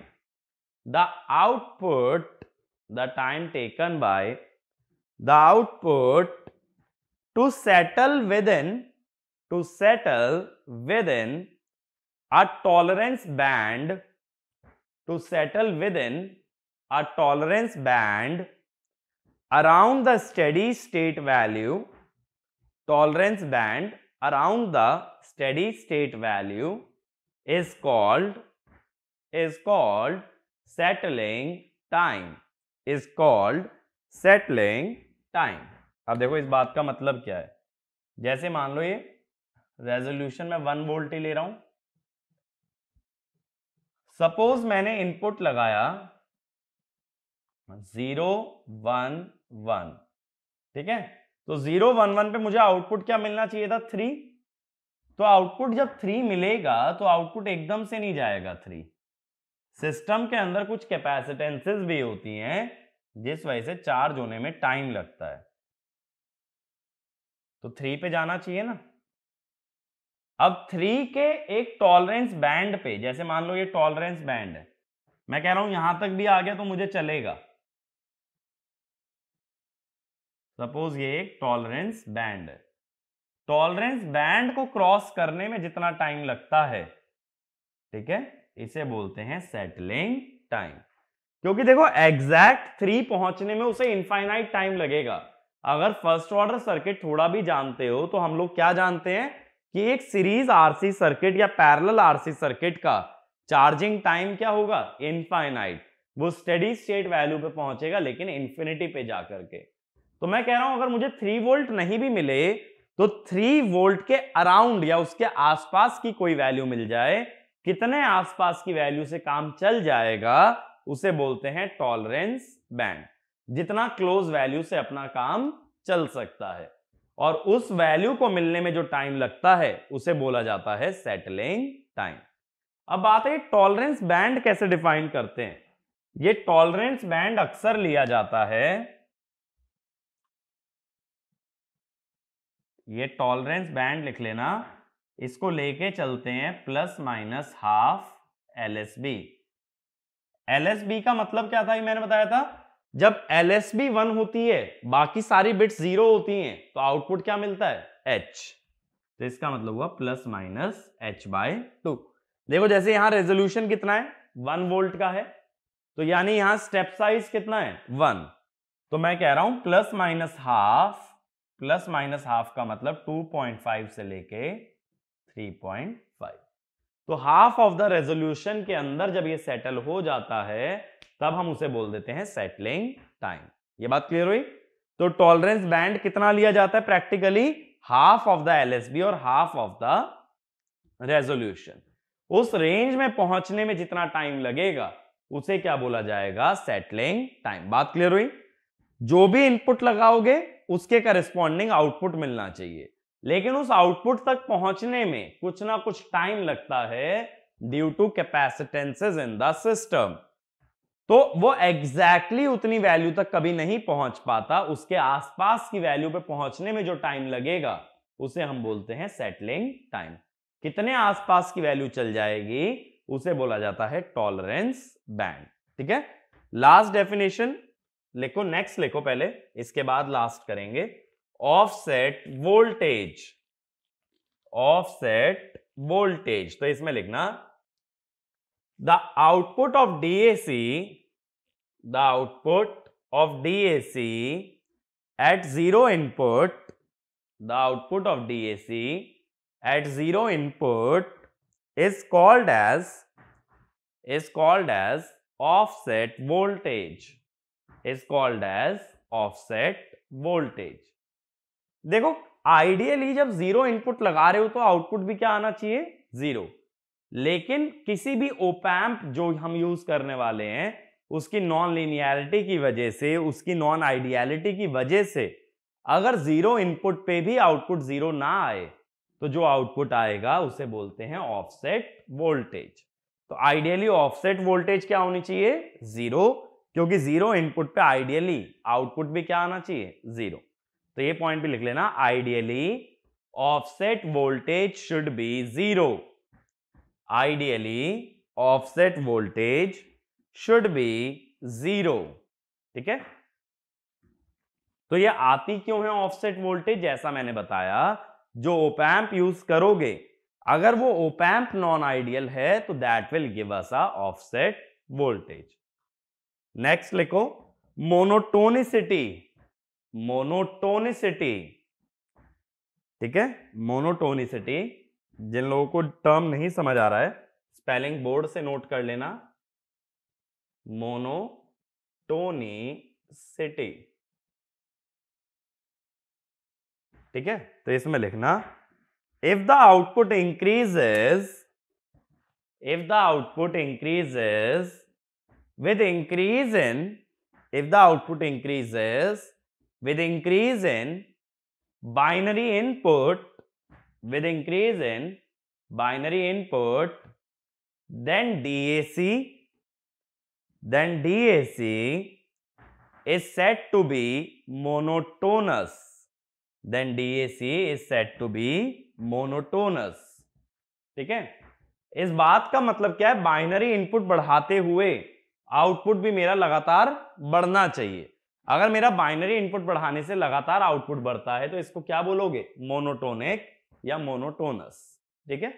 the output, the time taken by the output to settle within, to settle within a tolerance band, to settle within a tolerance band around the steady state value, tolerance band around the steady state value is called settling time, is called settling time। अब देखो इस बात का मतलब क्या है, जैसे मान लो ये रेजोल्यूशन में 1 वोल्ट ही ले रहा हूं, सपोज मैंने इनपुट लगाया 0 1 1, ठीक है, तो 0 1 1 पे मुझे आउटपुट क्या मिलना चाहिए था, 3। तो आउटपुट जब 3 मिलेगा तो आउटपुट एकदम से नहीं जाएगा 3, सिस्टम के अंदर कुछ कैपेसिटेंसेस भी होती हैं जिस वजह से चार्ज होने में टाइम लगता है, तो 3 पे जाना चाहिए ना। अब 3 के एक टॉलरेंस बैंड पे, जैसे मान लो ये टॉलरेंस बैंड है, मैं कह रहा हूं यहां तक भी आ गया तो मुझे चलेगा, सपोज ये एक टॉलरेंस बैंड है, टॉलरेंस बैंड को क्रॉस करने में जितना टाइम लगता है, ठीक है, इसे बोलते हैं सेटलिंग टाइम। क्योंकि देखो एग्जैक्ट 3 पहुंचने में उसे इनफाइनाइट टाइम लगेगा। अगर फर्स्ट ऑर्डर सर्किट थोड़ा भी जानते हो तो हम लोग क्या जानते हैं कि एक सीरीज आरसी सर्किट या पैरेलल आरसी सर्किट का चार्जिंग टाइम क्या होगा, इनफाइनाइट। वो स्टेडी स्टेट वैल्यू पे पहुंचेगा लेकिन इंफिनिटी पे जाकर के। तो मैं कह रहा हूं अगर मुझे 3 वोल्ट नहीं भी मिले तो 3 वोल्ट के अराउंड या उसके आसपास की कोई वैल्यू मिल जाए, कितने आसपास की वैल्यू से काम चल जाएगा उसे बोलते हैं टॉलरेंस बैंड। जितना क्लोज वैल्यू से अपना काम चल सकता है और उस वैल्यू को मिलने में जो टाइम लगता है उसे बोला जाता है सेटलिंग टाइम। अब बात है टॉलरेंस बैंड कैसे डिफाइन करते हैं। ये टॉलरेंस बैंड अक्सर लिया जाता है, ये टॉलरेंस बैंड लिख लेना, इसको लेके चलते हैं plus minus half LSB। LSB का मतलब क्या था, ये मैंने बताया था, जब LSB 1 होती है बाकी सारी बिट्स 0 होती हैं तो आउटपुट क्या मिलता है, H। तो इसका मतलब हुआ प्लस माइनस H/2। देखो जैसे यहां रेजोल्यूशन कितना है, 1 वोल्ट का है, तो यानी यहां स्टेप साइज कितना है, 1। तो मैं कह रहा हूं plus minus half, plus minus half का मतलब 2.5 से लेके 3.5। तो हाफ ऑफ द रेजोल्यूशन के अंदर जब ये सेटल हो जाता है तब हम उसे बोल देते हैं सेटलिंग टाइम। ये बात क्लियर हुई। तो टॉलरेंस बैंड कितना लिया जाता है practically, half of the LSB और हाफ ऑफ द रेजोल्यूशन। उस रेंज में पहुंचने में जितना टाइम लगेगा उसे क्या बोला जाएगा, सेटलिंग टाइम। बात क्लियर हुई। जो भी इनपुट लगाओगे उसके करेस्पॉन्डिंग आउटपुट मिलना चाहिए, लेकिन उस आउटपुट तक पहुंचने में कुछ ना कुछ टाइम लगता है due to capacitances in the system. तो वो एग्जैक्टली उतनी वैल्यू तक कभी नहीं पहुंच पाता, उसके आसपास की वैल्यू पे पहुंचने में जो टाइम लगेगा उसे हम बोलते हैं सेटलिंग टाइम। कितने आसपास की वैल्यू चल जाएगी उसे बोला जाता है टॉलरेंस बैंड। ठीक है, लास्ट डेफिनेशन लिखो, नेक्स्ट लिखो पहले, इसके बाद लास्ट करेंगे। ऑफसेट वोल्टेज, ऑफसेट वोल्टेज, तो इसमें लिखना the output of DAC, the output of DAC at 0 input, the output of DAC at 0 input is called as offset voltage, is called as offset voltage। देखो ideally जब 0 input लगा रहे हो तो output भी क्या आना चाहिए, 0। लेकिन किसी भी ओपैम्प जो हम यूज करने वाले हैं उसकी नॉन लीनियरिटी की वजह से, उसकी नॉन आइडियलिटी की वजह से अगर जीरो इनपुट पे भी आउटपुट जीरो ना आए तो जो आउटपुट आएगा उसे बोलते हैं ऑफसेट वोल्टेज। तो आइडियली ऑफसेट वोल्टेज क्या होनी चाहिए? जीरो, क्योंकि जीरो इनपुट पे आइडियली आउटपुट भी क्या आना चाहिए? जीरो। तो ये पॉइंट भी लिख लेना, ideally offset voltage should be zero. Ideally offset voltage should be zero. ठीक है, तो ये आती क्यों है ऑफसेट वोल्टेज? जैसा मैंने बताया, जो ओप एम्प यूज करोगे अगर वो ओप एम्प नॉन आइडियल है तो that will give us a offset voltage. Next लिखो, मोनोटोनिसिटी। मोनोटोनिसिटी, ठीक है, मोनोटोनिसिटी। जिन लोगों को टर्म नहीं समझ आ रहा है, स्पेलिंग बोर्ड से नोट कर लेना, मोनोटोनिसिटी। ठीक है, तो इसमें लिखना, if the output increases, if the output increases with increase in, if the output increases with increase in binary input, with increase in binary input, then DAC is said to be monotonous. Then DAC is said to be monotonous. ठीक है, इस बात का मतलब क्या है? Binary input बढ़ाते हुए आउटपुट भी मेरा लगातार बढ़ना चाहिए। अगर मेरा बाइनरी इनपुट बढ़ाने से लगातार आउटपुट बढ़ता है तो इसको क्या बोलोगे? मोनोटोनिक या मोनोटोनस। ठीक है,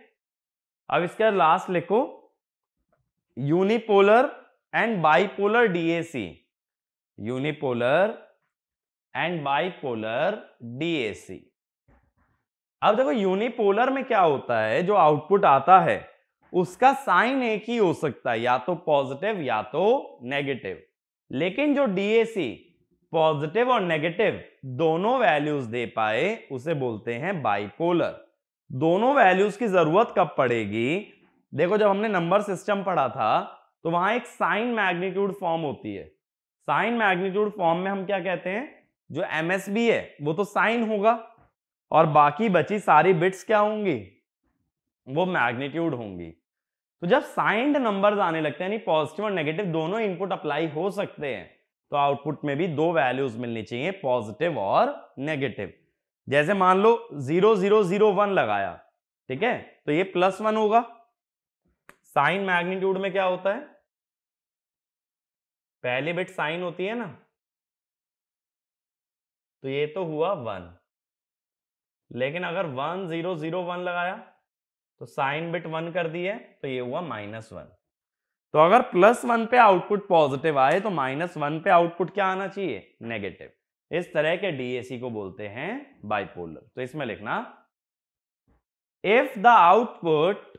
अब इसका लास्ट लिखो, unipolar and bipolar DAC. Unipolar and bipolar DAC. अब देखो, यूनिपोलर में क्या होता है, जो आउटपुट आता है उसका साइन एक ही हो सकता है, या तो पॉजिटिव या तो नेगेटिव। लेकिन जो डीएसी पॉजिटिव और नेगेटिव दोनों वैल्यूज दे पाए उसे बोलते हैं बाइपोलर। दोनों वैल्यूज की जरूरत कब पड़ेगी? देखो, जब हमने नंबर सिस्टम पढ़ा था तो वहां एक साइन मैग्नीट्यूड फॉर्म होती है। साइन मैग्नीट्यूड फॉर्म में हम क्या कहते हैं? जो एमएसबी है वो तो साइन होगा और बाकी बची सारी बिट्स क्या होंगी? वो मैग्नीट्यूड होंगी। तो जब साइंड नंबर्स आने लगते हैं, यानी पॉजिटिव और नेगेटिव दोनों इनपुट अप्लाई हो सकते हैं, तो आउटपुट में भी दो वैल्यूज मिलनी चाहिए, पॉजिटिव और नेगेटिव। जैसे मान लो 0001 लगाया, ठीक है, तो ये +1 होगा। साइन मैग्नीट्यूड में क्या होता है? पहली बिट साइन होती है ना, तो ये तो हुआ 1। लेकिन अगर 1001 लगाया तो साइन बिट 1 कर दी है, तो ये हुआ -1। तो अगर +1 पे आउटपुट पॉजिटिव आए तो -1 पे आउटपुट क्या आना चाहिए? नेगेटिव। इस तरह के डीएसी को बोलते हैं बाइपोलर। तो इसमें लिखना, if the output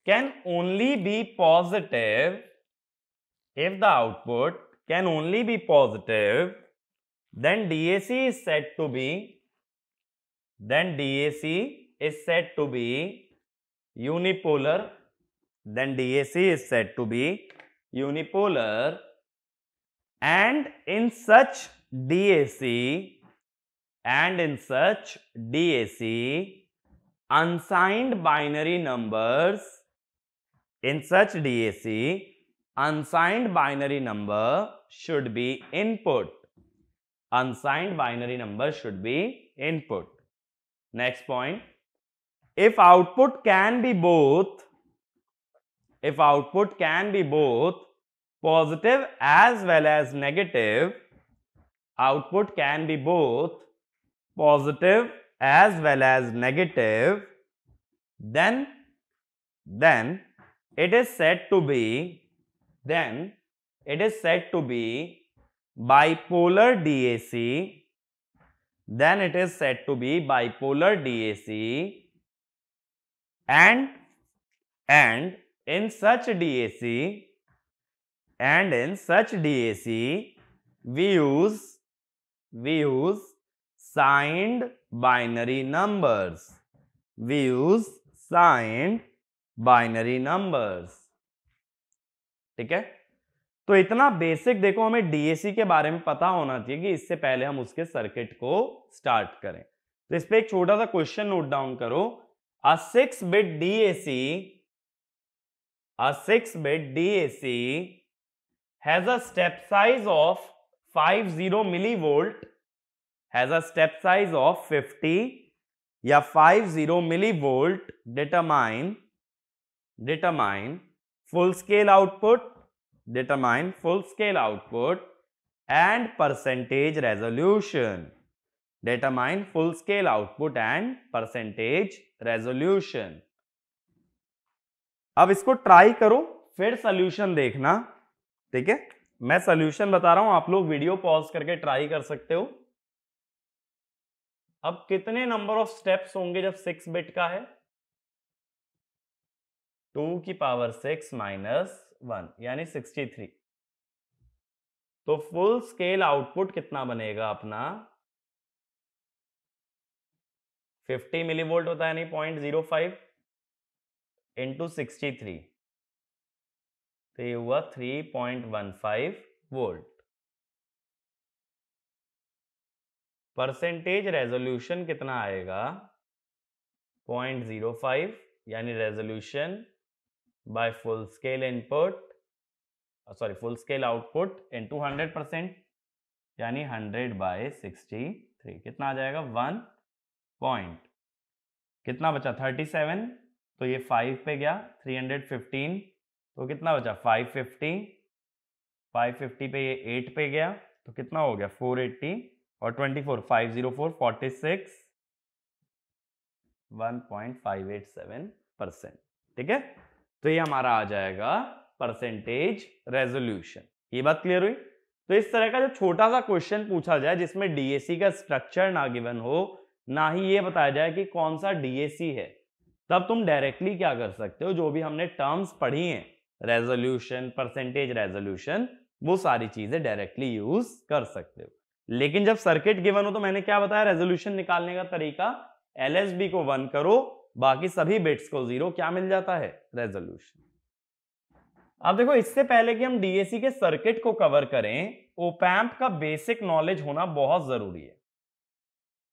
can only be positive, if the output can only be positive, then DAC is said to be, unipolar. Then DAC is said to be unipolar, and in such DAC, unsigned binary numbers, in such DAC unsigned binary number should be input. Unsigned binary number should be input. Next point, if output can be both positive as well as negative, output can be both positive as well as negative, then it is said to be bipolar DAC. Then it is said to be bipolar DAC, and in such DAC we use signed binary numbers. ठीक है, तो इतना basic देखो हमें DAC के बारे में पता होना चाहिए कि इससे पहले हम उसके सर्किट को स्टार्ट करें। तो इस पे एक छोटा सा क्वेश्चन नोट डाउन करो। अ 6-bit DAC has a step size of 50 millivolt, has a step size of 50 या 50 millivolt, determine full scale output and percentage resolution. Determine full scale output and percentage resolution. अब इसको try करो, फिर solution देखना, ठीक है। मैं सॉल्यूशन बता रहा हूं, आप लोग वीडियो पॉज करके ट्राई कर सकते हो। अब कितने नंबर ऑफ स्टेप्स होंगे जब 6 बिट का है? 2 की पावर 6 माइनस 1 यानी 63। तो फुल स्केल आउटपुट कितना बनेगा अपना? 50 मिलीवोल्ट होता है, यानी 0.05 इंटू 63, तो ये हुआ 3.15 वोल्ट। परसेंटेज रेजोल्यूशन कितना आएगा? 0.05 यानी resolution bye full scale full scale output into 100%, यानी 100/63। कितना आ जाएगा? 1 पॉइंट, कितना बचा? 37, तो ये 5 पे गया। 315, तो कितना बचा? 550 पे ये 8 पे गया, तो कितना हो गया? 480 और 24, 504, 46, 1.587%। ठीक है, तो ये हमारा आ जाएगा परसेंटेज रेजोल्यूशन। ये बात क्लियर हुई? तो इस तरह का जो छोटा सा क्वेश्चन पूछा जाए जिसमें डीएसी का स्ट्रक्चर ना गिवन हो, ना ही ये बताया जाए कि कौन सा डीएसी है, तब तुम डायरेक्टली क्या कर सकते हो, जो भी हमने टर्म्स पढ़ी हैं, रेजोल्यूशन, परसेंटेज रेजोल्यूशन, वो सारी चीजें डायरेक्टली यूज कर सकते हो। लेकिन जब सर्किट गिवन हो तो मैंने क्या बताया रेजोल्यूशन निकालने का तरीका? एलएसबी को 1 करो, बाकी सभी बिट्स को 0, क्या मिल जाता है? रेजोल्यूशन। अब देखो, इससे पहले कि हम डीएसी के सर्किट को कवर करें, ओपैम्प का बेसिक नॉलेज होना बहुत जरूरी है।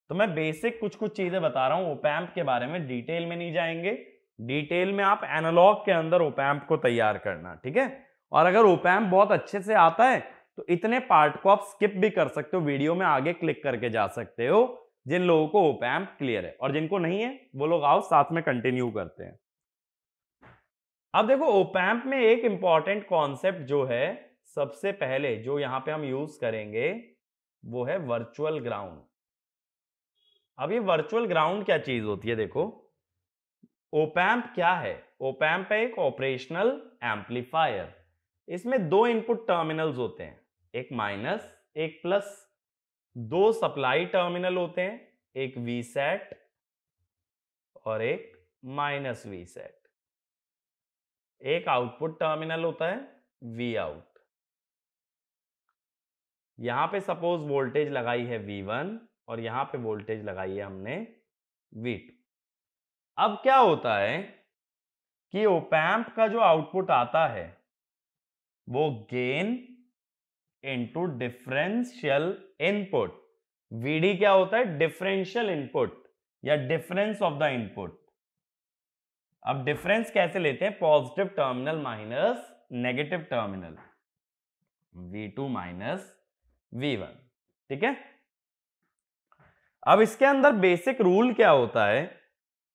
तो मैं बेसिक कुछ चीजें बता रहा हूं ओपैम्प के बारे में, डिटेल में नहीं जाएंगे। डिटेल में आप एनालॉग के अंदर ओपैम्प को तैयार करना, ठीक है। और अगर ओपैम्प बहुत अच्छे से आता है तो इतने पार्ट को आप स्किप भी कर सकते हो, वीडियो में आगे क्लिक करके जा सकते हो, जिन लोगों को ओपैम्प क्लियर है। और जिनको नहीं है वो लोग आओ साथ में कंटिन्यू करते हैं। अब देखो, ओपैम्प में एक इंपॉर्टेंट कॉन्सेप्ट जो है, सबसे पहले जो यहां पे हम यूज करेंगे वो है वर्चुअल ग्राउंड। अब ये वर्चुअल ग्राउंड क्या चीज होती है? देखो, ओपैम्प क्या है? ओपैम्प है एक ऑपरेशनल एम्पलीफायर। इसमें दो इनपुट टर्मिनल्स होते हैं, एक माइनस एक प्लस। दो सप्लाई टर्मिनल होते हैं, एक Vset और एक माइनस Vset। एक आउटपुट टर्मिनल होता है Vout। यहां पे सपोज वोल्टेज लगाई है V1 और यहां पे वोल्टेज लगाई है हमने V2। अब क्या होता है कि ओपैम्प का जो आउटपुट आता है वो gain into differential input. VD क्या होता है? डिफरेंशियल इनपुट या डिफरेंस ऑफ द इनपुट। अब डिफरेंस कैसे लेते हैं? Positive terminal minus negative terminal, V2 minus V1। ठीक है, अब इसके अंदर बेसिक रूल क्या होता है?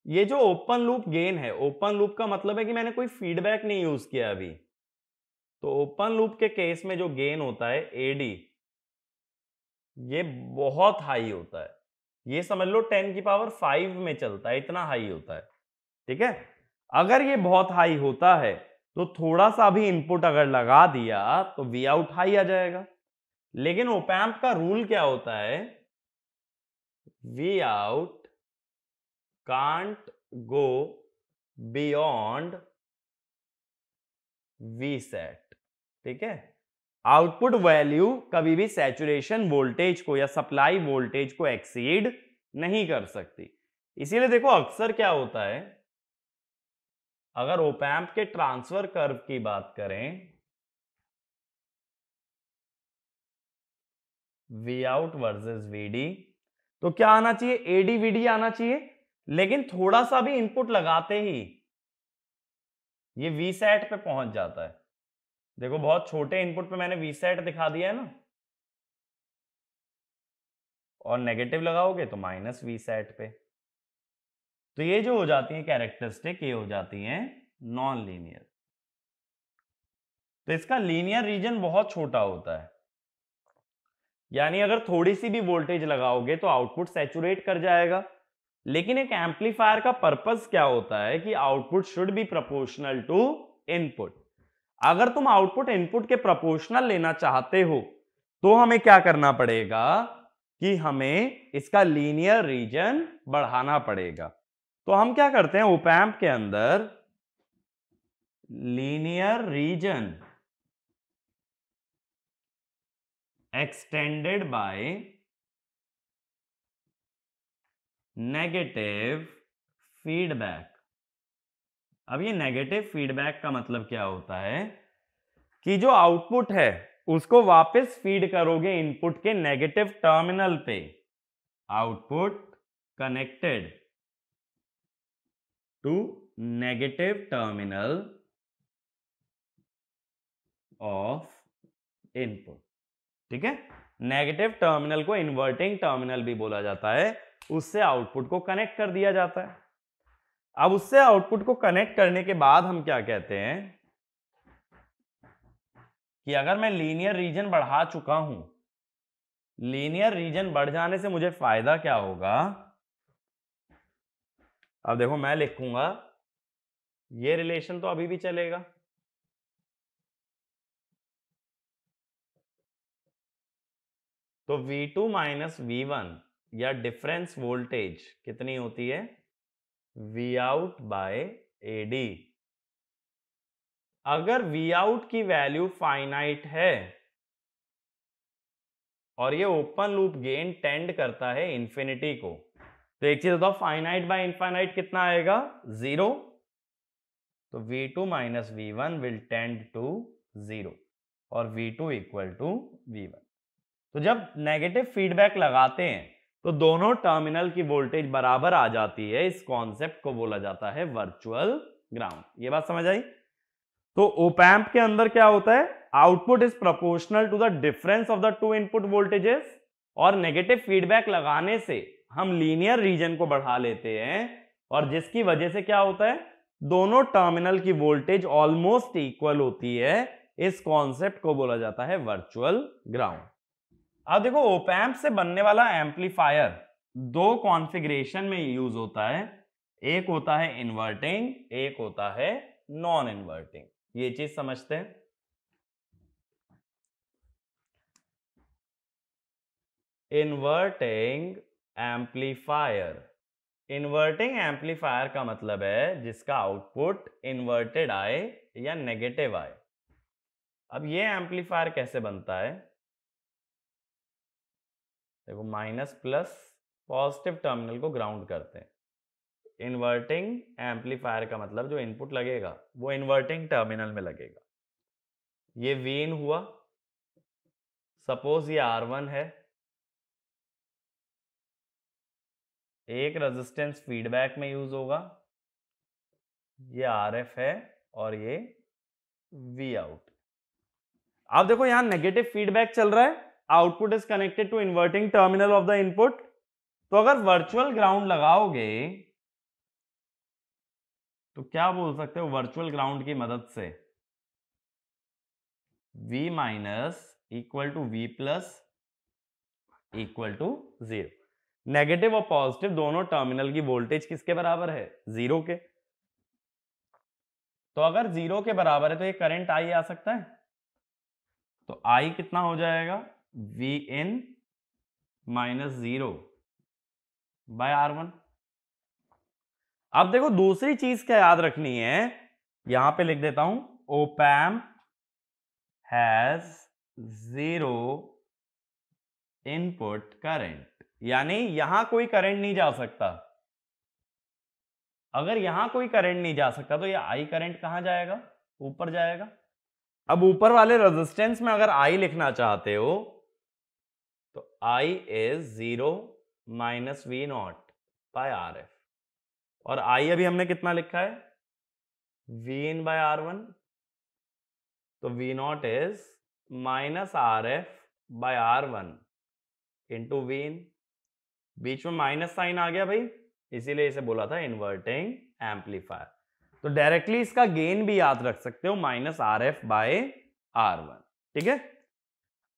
ये जो ओपन लूप गेन है, ओपन लूप का मतलब है कि मैंने कोई फीडबैक नहीं यूज किया अभी। तो ओपन लूप के केस में जो गेन होता है AD, ये बहुत हाई होता है। ये समझ लो 10 की पावर 5 में चलता है, इतना हाई होता है। ठीक है, अगर ये बहुत हाई होता है तो थोड़ा सा भी इनपुट अगर लगा दिया तो Vout हाई आ जाएगा। लेकिन ओपैम्प का रूल क्या होता है? Vout can't go beyond Vset। ठीक है, आउटपुट वैल्यू कभी भी सैचुरेशन वोल्टेज को या सप्लाई वोल्टेज को एक्सीड नहीं कर सकती। इसीलिए देखो, अक्सर क्या होता है, अगर ओपैम्प के ट्रांसफर कर्व की बात करें वी आउट वर्सेस वीडी। तो क्या आना चाहिए, एडी वीडी आना चाहिए, लेकिन थोड़ा सा भी इनपुट लगाते ही ये वी सेट पे पहुंच जाता है। देखो बहुत छोटे इनपुट पे मैंने वी सेट दिखा दिया है ना, और नेगेटिव लगाओगे तो माइनस वी सेट पे। तो ये जो हो जाती है कैरेक्टरिस्टिक, ये हो जाती हैं नॉन लीनियर। तो इसका लीनियर रीजन बहुत छोटा होता है, यानी अगर थोड़ी सी भी वोल्टेज लगाओगे तो आउटपुट सैचुरेट कर जाएगा। लेकिन एक एम्पलीफायर का पर्पस क्या होता है कि output should be proportional to input. अगर तुम आउटपुट इनपुट के प्रोपोर्शनल लेना चाहते हो तो हमें क्या करना पड़ेगा कि हमें इसका लीनियर रीजन बढ़ाना पड़ेगा। तो हम क्या करते हैं, ऑप एम्प के अंदर linear region extended by negative feedback. अब ये नेगेटिव फीडबैक का मतलब क्या होता है कि जो आउटपुट है उसको वापस फीड करोगे इनपुट के नेगेटिव टर्मिनल पे। Output connected to negative terminal of input. ठीक है, नेगेटिव टर्मिनल को इन्वर्टिंग टर्मिनल भी बोला जाता है, उससे आउटपुट को कनेक्ट कर दिया जाता है। अब उससे आउटपुट को कनेक्ट करने के बाद हम क्या कहते हैं कि अगर मैं लीनियर रीजन बढ़ा चुका हूं, लीनियर रीजन बढ़ जाने से मुझे फायदा क्या होगा। अब देखो मैं लिखूंगा, ये रिलेशन तो अभी भी चलेगा, तो V2 माइनस V1 या डिफरेंस वोल्टेज कितनी होती है, V आउट बाय AD। अगर V आउट की वैल्यू फाइनाइट है और ये ओपन लूप गेन टेंड करता है इंफिनिटी को, तो एक चीज बताओ, फाइनाइट बाय इनफाइनाइट कितना आएगा, 0। तो V2 minus V1 will tend to 0 और V2 इक्वल टू V1। तो जब नेगेटिव फीडबैक लगाते हैं तो दोनों टर्मिनल की वोल्टेज बराबर आ जाती है। इस कॉन्सेप्ट को बोला जाता है वर्चुअल ग्राउंड। ये बात समझ आई। तो ऑप एम्प के अंदर क्या होता है, output is proportional to the difference of the two input voltages, और नेगेटिव फीडबैक लगाने से हम लीनियर रीजन को बढ़ा लेते हैं, और जिसकी वजह से क्या होता है, दोनों टर्मिनल की वोल्टेज ऑलमोस्ट इक्वल होती है। इस कॉन्सेप्ट को बोला जाता है वर्चुअल ग्राउंड। अब देखो ऑप एम्प से बनने वाला एम्पलीफायर दो कॉन्फ़िगरेशन में यूज होता है, एक होता है इन्वर्टिंग, एक होता है नॉन इन्वर्टिंग। ये चीज समझते हैं। इन्वर्टिंग एम्पलीफायर, इन्वर्टिंग एम्पलीफायर का मतलब है जिसका आउटपुट इन्वर्टेड आए या नेगेटिव आए। अब ये एम्पलीफायर कैसे बनता है, देखो माइनस प्लस पॉजिटिव टर्मिनल को ग्राउंड करते हैं। इन्वर्टिंग एम्पलीफायर का मतलब जो इनपुट लगेगा वो इन्वर्टिंग टर्मिनल में लगेगा। ये वीन हुआ, सपोज ये R1 है, एक रेजिस्टेंस फीडबैक में यूज होगा, ये RF है, और ये V आउट। अब देखो यहां नेगेटिव फीडबैक चल रहा है, output is connected to inverting terminal of the input. तो अगर वर्चुअल ग्राउंड लगाओगे तो क्या बोल सकते हो, वर्चुअल ग्राउंड की मदद से V minus equal to V plus equal to 0। Negative और पॉजिटिव दोनों टर्मिनल की वोल्टेज किसके बराबर है, 0 के। तो अगर 0 के बराबर है तो ये करंट I आ सकता है, तो I कितना हो जाएगा, V इन माइनस 0 बाय R1। अब देखो दूसरी चीज क्या याद रखनी है, यहां पे लिख देता हूं, op amp has 0 input current, यानी यहां कोई करंट नहीं जा सकता। अगर यहां कोई करंट नहीं जा सकता तो ये आई करंट कहां जाएगा, ऊपर जाएगा। अब ऊपर वाले रेजिस्टेंस में अगर आई लिखना चाहते हो तो I is 0 minus V naught by R F, और I अभी हमने कितना लिखा है, V in बाय R1, तो V not is minus R F by R1 into V in, बीच में माइनस साइन आ गया भाई, इसीलिए इसे बोला था इन्वर्टिंग एम्पलीफायर। तो डायरेक्टली इसका गेन भी याद रख सकते हो, minus R F by R1, ठीक है।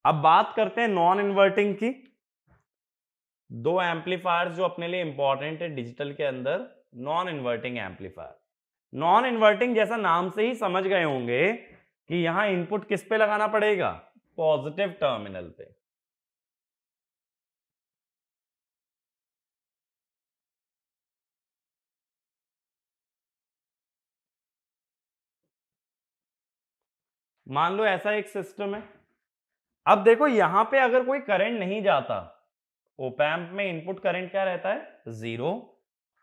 अब बात करते हैं नॉन इन्वर्टिंग की। दो एम्पलीफायर्स जो अपने लिए इंपॉर्टेंट है डिजिटल के अंदर, non inverting amplifier. Non inverting जैसा नाम से ही समझ गए होंगे कि यहां इनपुट किस पे लगाना पड़ेगा, पॉजिटिव टर्मिनल पे। मान लो ऐसा एक सिस्टम है, अब देखो यहां पे अगर कोई करंट नहीं जाता, ओप एम्प में इनपुट करंट क्या रहता है, 0,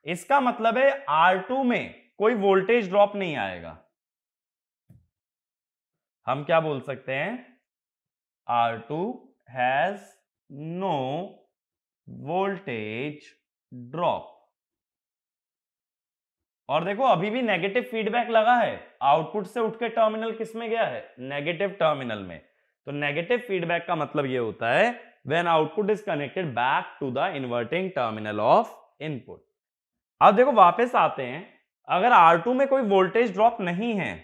इसका मतलब है R2 में कोई वोल्टेज ड्रॉप नहीं आएगा। हम क्या बोल सकते हैं, R2 has no voltage drop. और देखो अभी भी नेगेटिव फीडबैक लगा है, आउटपुट से उठ के टर्मिनल किस में गया है, नेगेटिव टर्मिनल में। तो नेगेटिव फीडबैक का मतलब ये होता है when output is connected back to the inverting terminal of input. अब देखो वापस आते हैं, अगर R2 में कोई वोल्टेज ड्रॉप नहीं है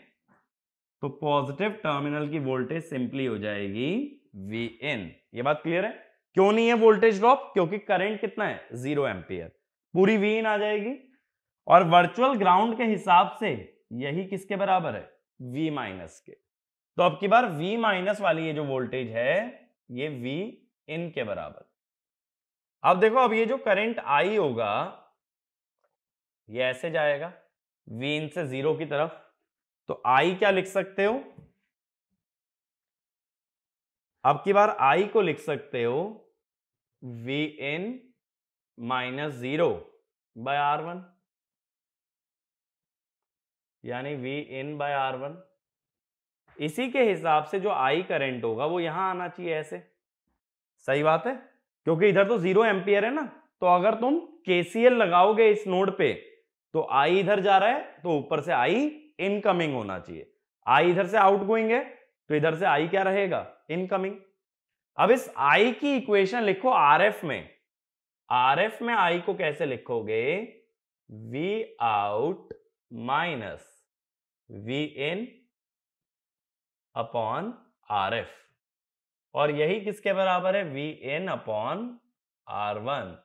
तो पॉजिटिव टर्मिनल की वोल्टेज सिंपली हो जाएगी Vin। ये बात क्लियर है? क्यों नहीं है वोल्टेज ड्रॉप, क्योंकि करंट कितना है, 0 एम्पियर, पूरी Vin आ जाएगी। और वर्चुअल ग्राउंड के हिसाब से यही किसके बराबर है, V माइनस के। तो अब की बार V माइनस वाली ये जो वोल्टेज है ये Vin के बराबर। अब देखो अब ये जो करंट I होगा ये ऐसे जाएगा Vin से 0 की तरफ, तो I क्या लिख सकते हो, अब की बार I को लिख सकते हो Vin माइनस 0 बाय R1, यानी Vin बाय R1। इसी के हिसाब से जो I करंट होगा वो यहां आना चाहिए ऐसे, सही बात है, क्योंकि इधर तो 0 एम्पियर है ना। तो अगर तुम KCL लगाओगे इस नोड पे तो I इधर जा रहा है तो ऊपर से I इनकमिंग होना चाहिए, I इधर से आउटगोइंग है तो इधर से I क्या रहेगा, इनकमिंग। अब इस I की इक्वेशन लिखो RF में, RF में I को कैसे लिखोगे, V out minus Vin upon RF, और यही किसके बराबर है, Vin अपॉन R1।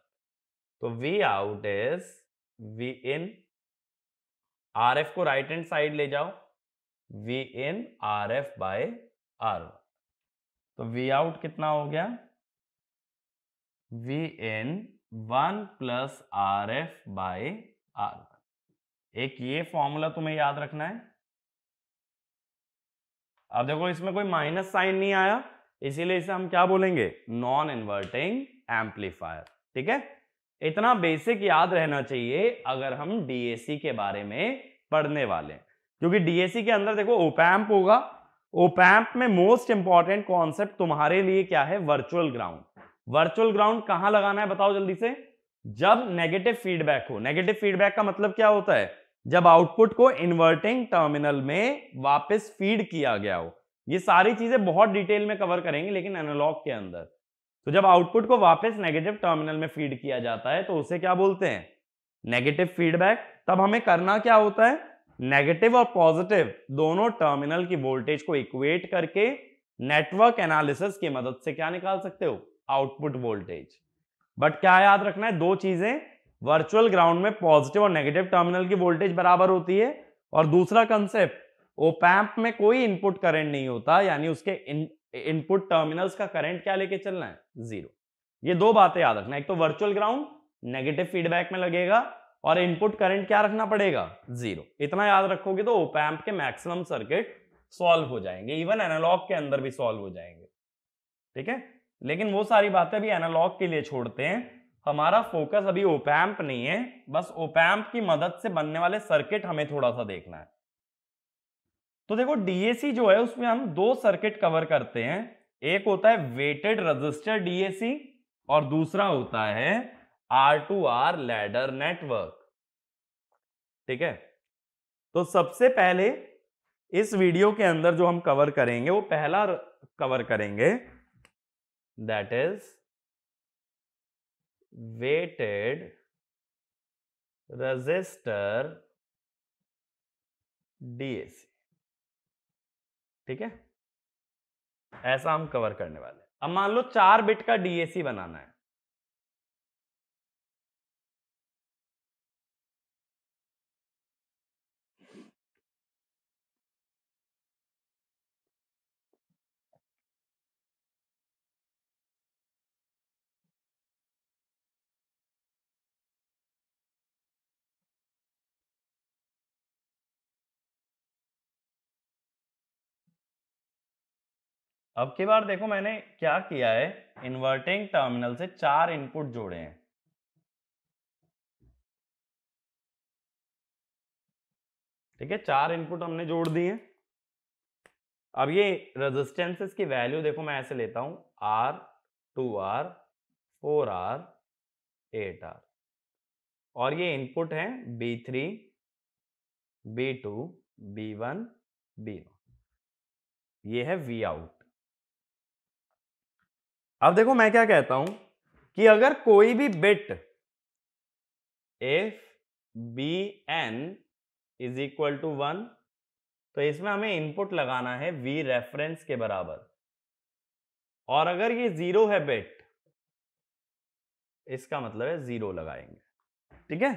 तो V out is Vin, RF को राइट हैंड साइड ले जाओ, Vin RF बाय R1। तो V out कितना हो गया, Vin 1 plus RF bye R1। एक ये फॉर्मूला तुम्हें याद रखना है। अब देखो इसमें कोई माइनस साइन नहीं आया, इसीलिए इसे हम क्या बोलेंगे, नॉन इन्वर्टिंग एम्पलीफायर, ठीक है। इतना बेसिक याद रहना चाहिए अगर हम डीएसी के बारे में पढ़ने वाले हैं, क्योंकि डीएसी के अंदर देखो ओप एम्प होगा, ओप एम्प में मोस्ट इंपॉर्टेंट कॉन्सेप्ट तुम्हारे लिए क्या है, वर्चुअल ग्राउंड। वर्चुअल ग्राउंड कहां लगाना है बताओ जल्दी से, जब नेगेटिव फीडबैक हो। नेगेटिव फीडबैक का मतलब क्या होता है, जब आउटपुट को इन्वर्टिंग टर्मिनल में वापस फीड किया गया हो। ये सारी चीजें बहुत डिटेल में कवर करेंगे लेकिन एनालॉग के अंदर। तो जब आउटपुट को वापस नेगेटिव टर्मिनल में फीड किया जाता है तो उसे क्या बोलते हैं, नेगेटिव फीडबैक। तब हमें करना क्या होता है, नेगेटिव और पॉजिटिव दोनों टर्मिनल की वोल्टेज को इक्वेट करके नेटवर्क एनालिसिस की मदद से क्या निकाल सकते हो, आउटपुट वोल्टेज। बट क्या याद रखना है, दो चीजें, वर्चुअल ग्राउंड में पॉजिटिव और नेगेटिव टर्मिनल की वोल्टेज बराबर होती है, और दूसरा कंसेप्ट, ओप एम्प में कोई इनपुट करंट नहीं होता, यानी उसके इनपुट टर्मिनल्स का करंट क्या लेके चलना है, 0। ये दो बातें याद रखना, एक तो वर्चुअल ग्राउंड नेगेटिव फीडबैक में लगेगा और इनपुट करंट क्या रखना पड़ेगा, 0। इतना याद रखोगे तो ओप एम्प के मैक्सिमम सर्किट सॉल्व हो जाएंगे, इवन एनालॉग के अंदर भी सॉल्व हो जाएंगे, ठीक है। लेकिन वो सारी बातें भी एनालॉग के लिए छोड़ते हैं, हमारा फोकस अभी ओप एम्प नहीं है, बस ओप एम्प की मदद से बनने वाले सर्किट हमें थोड़ा सा देखना है। तो देखो डीएसी जो है उसमें हम दो सर्किट कवर करते हैं, एक होता है वेटेड रजिस्टर डीएसी और दूसरा होता है R2R लैडर नेटवर्क। ठीक है, तो सबसे पहले इस वीडियो के अंदर जो हम कवर करेंगे वो पहला कवर करेंगे, that is weighted resistor DAC. ठीक है, ऐसा हम कवर करने वाले हैं। अब मान लो 4 बिट का डीएसी बनाना है। अब की बार देखो मैंने क्या किया है, इन्वर्टिंग टर्मिनल से 4 इनपुट जोड़े हैं। ठीक है, 4 इनपुट हमने जोड़ दिए। अब ये रेजिस्टेंसेस की वैल्यू देखो मैं ऐसे लेता हूं, R, 2R, 4R, 8R, और ये इनपुट है B3, B2, B1, B0, ये है V आउट। अब देखो मैं क्या कहता हूं कि अगर कोई भी bit if Bn is equal to 1, तो इसमें हमें इनपुट लगाना है V रेफरेंस के बराबर, और अगर ये 0 है बिट, इसका मतलब है 0 लगाएंगे। ठीक है,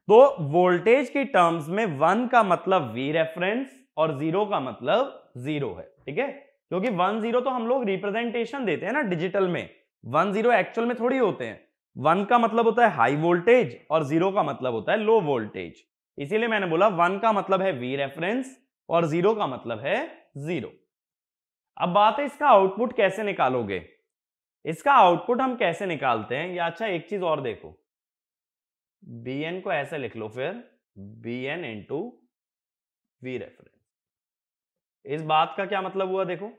तो वोल्टेज की टर्म्स में 1 का मतलब V रेफरेंस और 0 का मतलब 0 है। ठीक है, क्योंकि 1 0 तो हम लोग रिप्रेजेंटेशन देते हैं ना डिजिटल में, 1 0 एक्चुअल में थोड़ी होते हैं। 1 का मतलब होता है हाई वोल्टेज और 0 का मतलब होता है लो वोल्टेज, इसीलिए मैंने बोला 1 का मतलब है V रेफरेंस और 0 का मतलब है 0। अब बात है इसका आउटपुट कैसे निकालोगे। इसका आउटपुट हम कैसे निकालते हैं, या अच्छा एक चीज और देखो, Bn को ऐसे लिख लो फिर, Bn इंटू V रेफरेंस। इस बात का क्या मतलब हुआ, देखो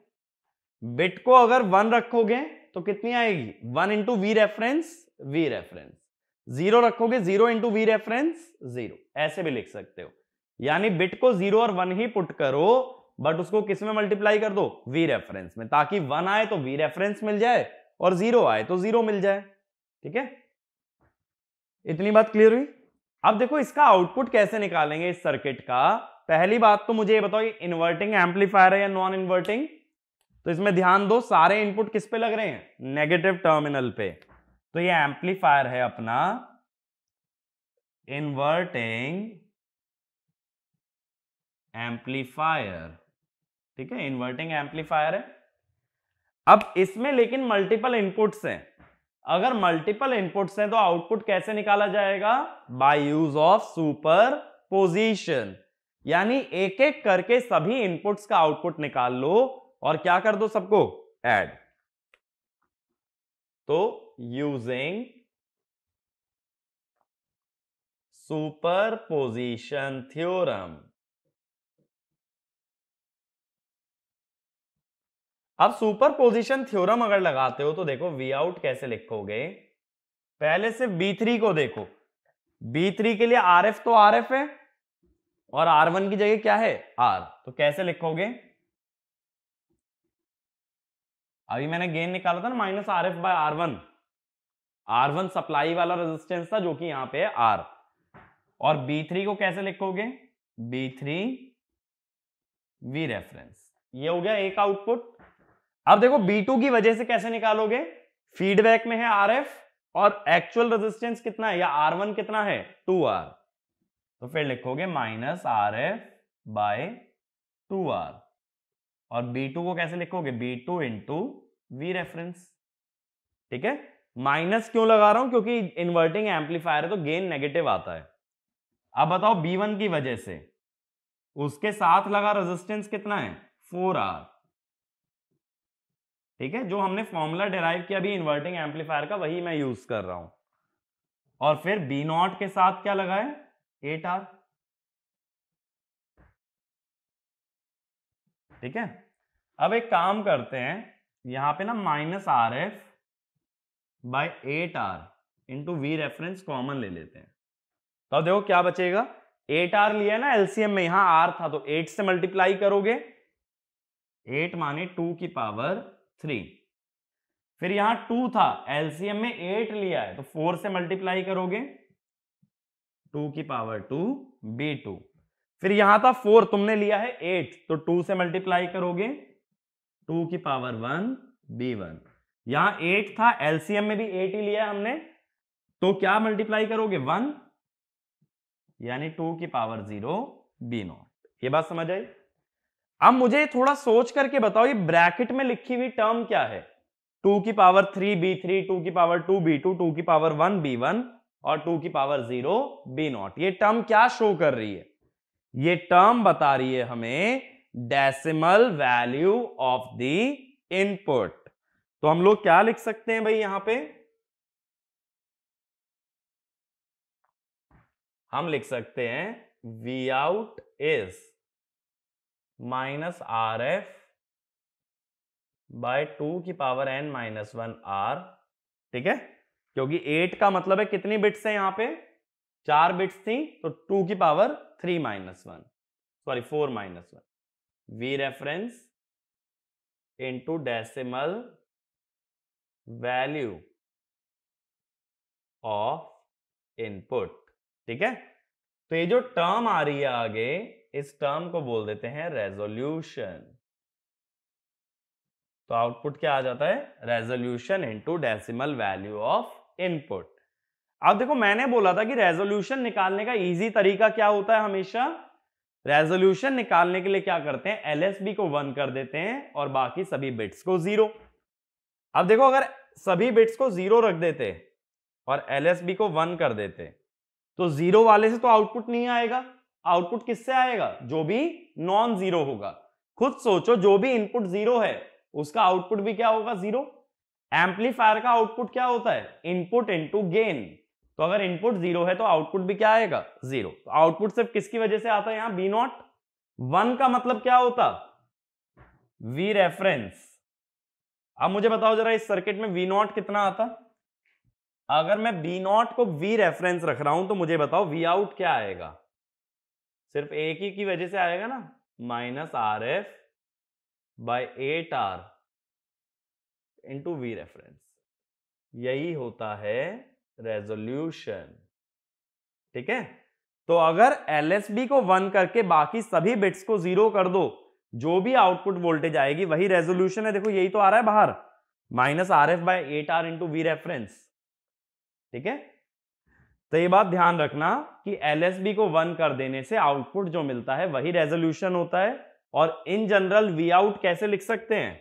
बिट को अगर 1 रखोगे तो कितनी आएगी, 1 into V reference, V reference. 0 रखोगे 0 इंटू V रेफरेंस 0, ऐसे भी लिख सकते हो। यानी बिट को 0 और 1 ही पुट करो, बट उसको किस में मल्टीप्लाई कर दो, V रेफरेंस में, ताकि 1 आए तो V रेफरेंस मिल जाए और 0 आए तो 0 मिल जाए। ठीक है, इतनी बात क्लियर हुई। अब देखो इसका आउटपुट कैसे निकालेंगे इस सर्किट का। पहली बात तो मुझे ये बताओ, ये इन्वर्टिंग एम्पलीफायर है या नॉन इन्वर्टिंग। तो इसमें ध्यान दो, सारे इनपुट किस पे लग रहे हैं, नेगेटिव टर्मिनल पे। तो ये एम्पलीफायर है अपना इन्वर्टिंग एम्पलीफायर। ठीक है, इन्वर्टिंग एम्पलीफायर है। अब इसमें लेकिन मल्टीपल इनपुट्स हैं। अगर मल्टीपल इनपुट्स हैं तो आउटपुट कैसे निकाला जाएगा, by use of super position. यानी एक एक करके सभी इनपुट्स का आउटपुट निकाल लो और क्या कर दो, सबको ऐड। तो यूजिंग सुपर पोजिशन थ्योरम। अब सुपर पोजिशन थ्योरम अगर लगाते हो तो देखो वी आउट कैसे लिखोगे, पहले से B3 को देखो, B3 के लिए RF तो RF है और R1 की जगह क्या है R, तो कैसे लिखोगे, अभी मैंने गेन निकाला था ना -RF/R1, R1 सप्लाई वाला रेजिस्टेंस था जो कि यहां पे है R, और B3 को कैसे लिखोगे, B3 V रेफरेंस। ये हो गया एक आउटपुट। अब देखो B2 की वजह से कैसे निकालोगे, फीडबैक में है RF और एक्चुअल रेजिस्टेंस कितना है, या R1 कितना है 2R, तो फिर लिखोगे -RF/2R, और B2 को कैसे लिखोगे, B2 इंटू V रेफरेंस। ठीक है, माइनस क्यों लगा रहा हूं, क्योंकि इन्वर्टिंग एम्पलीफायर है तो गेन नेगेटिव आता है। अब बताओ B1 की वजह से उसके साथ लगा रेजिस्टेंस कितना है 4R। ठीक है, जो हमने फॉर्मूला डिराइव किया अभी इन्वर्टिंग एम्पलीफायर का, वही मैं यूज कर रहा हूं। और फिर B0 के साथ क्या लगा है 8R। ठीक है, अब एक काम करते हैं, यहां पे ना -RF by 8r into V reference common ले लेते हैं। तो अब देखो क्या बचेगा, 8r लिया है ना एलसीएम में, यहां r था तो 8 से मल्टीप्लाई करोगे, 8 माने 2 की पावर 3। फिर यहां 2 था, एलसीएम में 8 लिया है तो 4 से मल्टीप्लाई करोगे, 2 की पावर 2 b2। फिर यहां था 4, तुमने लिया है 8 तो 2 से मल्टीप्लाई करोगे, 2 की पावर 1 b1। यहां 8 था, एलसीएम में भी 8 ही लिया है हमने, तो क्या मल्टीप्लाई करोगे 1, यानी 2 की पावर 0 b0। ये बात समझ आई? अब मुझे थोड़ा सोच करके बताओ, ये ब्रैकेट में लिखी हुई टर्म क्या है? 2 की पावर 3 b3, 2 की पावर 2 b2, 2 की पावर 1 b1 और 2 की पावर 0 b0। ये टर्म क्या शो कर रही है? ये टर्म बता रही है हमें decimal value of the input. तो हम लोग क्या लिख सकते हैं भाई यहां पे? हम लिख सकते हैं V out is minus R F by 2 की पावर n माइनस 1 r। ठीक है, क्योंकि 8 का मतलब है कितनी बिट्स है यहां पे? 4 बिट्स थी, तो 2 की power 3 minus 1, sorry 4 minus 1, we reference into decimal value of input. ठीक है, तो ये जो टर्म आ रही है आगे, इस टर्म को बोल देते हैं रेजोल्यूशन। तो आउटपुट क्या आ जाता है? Resolution into decimal value of input. अब देखो, मैंने बोला था कि रेजोल्यूशन निकालने का इजी तरीका क्या होता है? हमेशा रेजोल्यूशन निकालने के लिए क्या करते हैं, एलएसबी को 1 कर देते हैं और बाकी सभी बिट्स को 0। अब देखो, अगर सभी बिट्स को 0 रख देते और एलएसबी को 1 कर देते तो 0 वाले से तो आउटपुट नहीं आएगा। आउटपुट किससे आएगा? जो भी नॉन जीरो होगा। खुद सोचो, जो भी इनपुट 0 है उसका आउटपुट भी क्या होगा? 0। एम्पलीफायर का आउटपुट क्या होता है? Input into gain. तो अगर इनपुट 0 है तो आउटपुट भी क्या आएगा? 0। तो आउटपुट सिर्फ किसकी वजह से आता है यहां? B not. 1 का मतलब क्या होता? We reference. अब मुझे बताओ जरा, इस सर्किट में वी नॉट कितना आता? अगर मैं बी नॉट को वी रेफरेंस रख रहा हूं तो मुझे बताओ वी आउट क्या आएगा? सिर्फ एक ही की वजह से आएगा ना, minus R F by 8r into V reference. यही होता है रेजोल्यूशन। ठीक है, तो अगर एलएसबी को 1 करके बाकी सभी बिट्स को 0 कर दो, जो भी आउटपुट वोल्टेज आएगी वही रेजोल्यूशन है। देखो, यही तो आ रहा है बाहर, minus R F by 8r into V reference. ठीक है, तो ये बात ध्यान रखना कि एलएसबी को 1 कर देने से आउटपुट जो मिलता है वही रेजोल्यूशन होता है। और इन जनरल वी आउट कैसे लिख सकते हैं?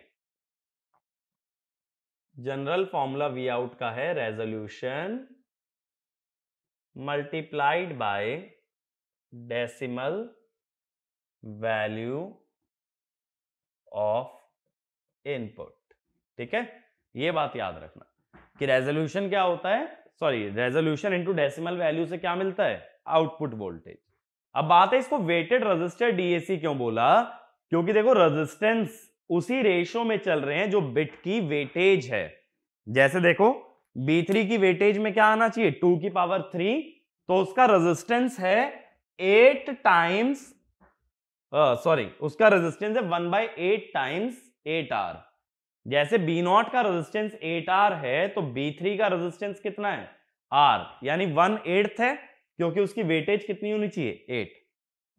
जनरल फॉर्मूला वी आउट का है resolution multiplied by decimal value of input. ठीक है, ये बात याद रखना कि रेजोल्यूशन क्या होता है, sorry, resolution into decimal value से क्या मिलता है? Output voltage. अब बात है, इसको वेटेड रेजिस्टर डीएसी क्यों बोला? क्योंकि देखो, रेजिस्टेंस उसी रेशो में चल रहे हैं जो बिट की वेटेज है। जैसे देखो, B3 की वेटेज में क्या आना चाहिए? 2 की पावर 3, तो उसका रेजिस्टेंस है 8 टाइम्स, सॉरी, उसका रेजिस्टेंस है 1/8 टाइम्स 8R। जैसे B0 का रेजिस्टेंस 8R है तो B3 का रेजिस्टेंस कितना है? R, यानी 1/8 है, क्योंकि उसकी वेटेज कितनी होनी चाहिए? 8।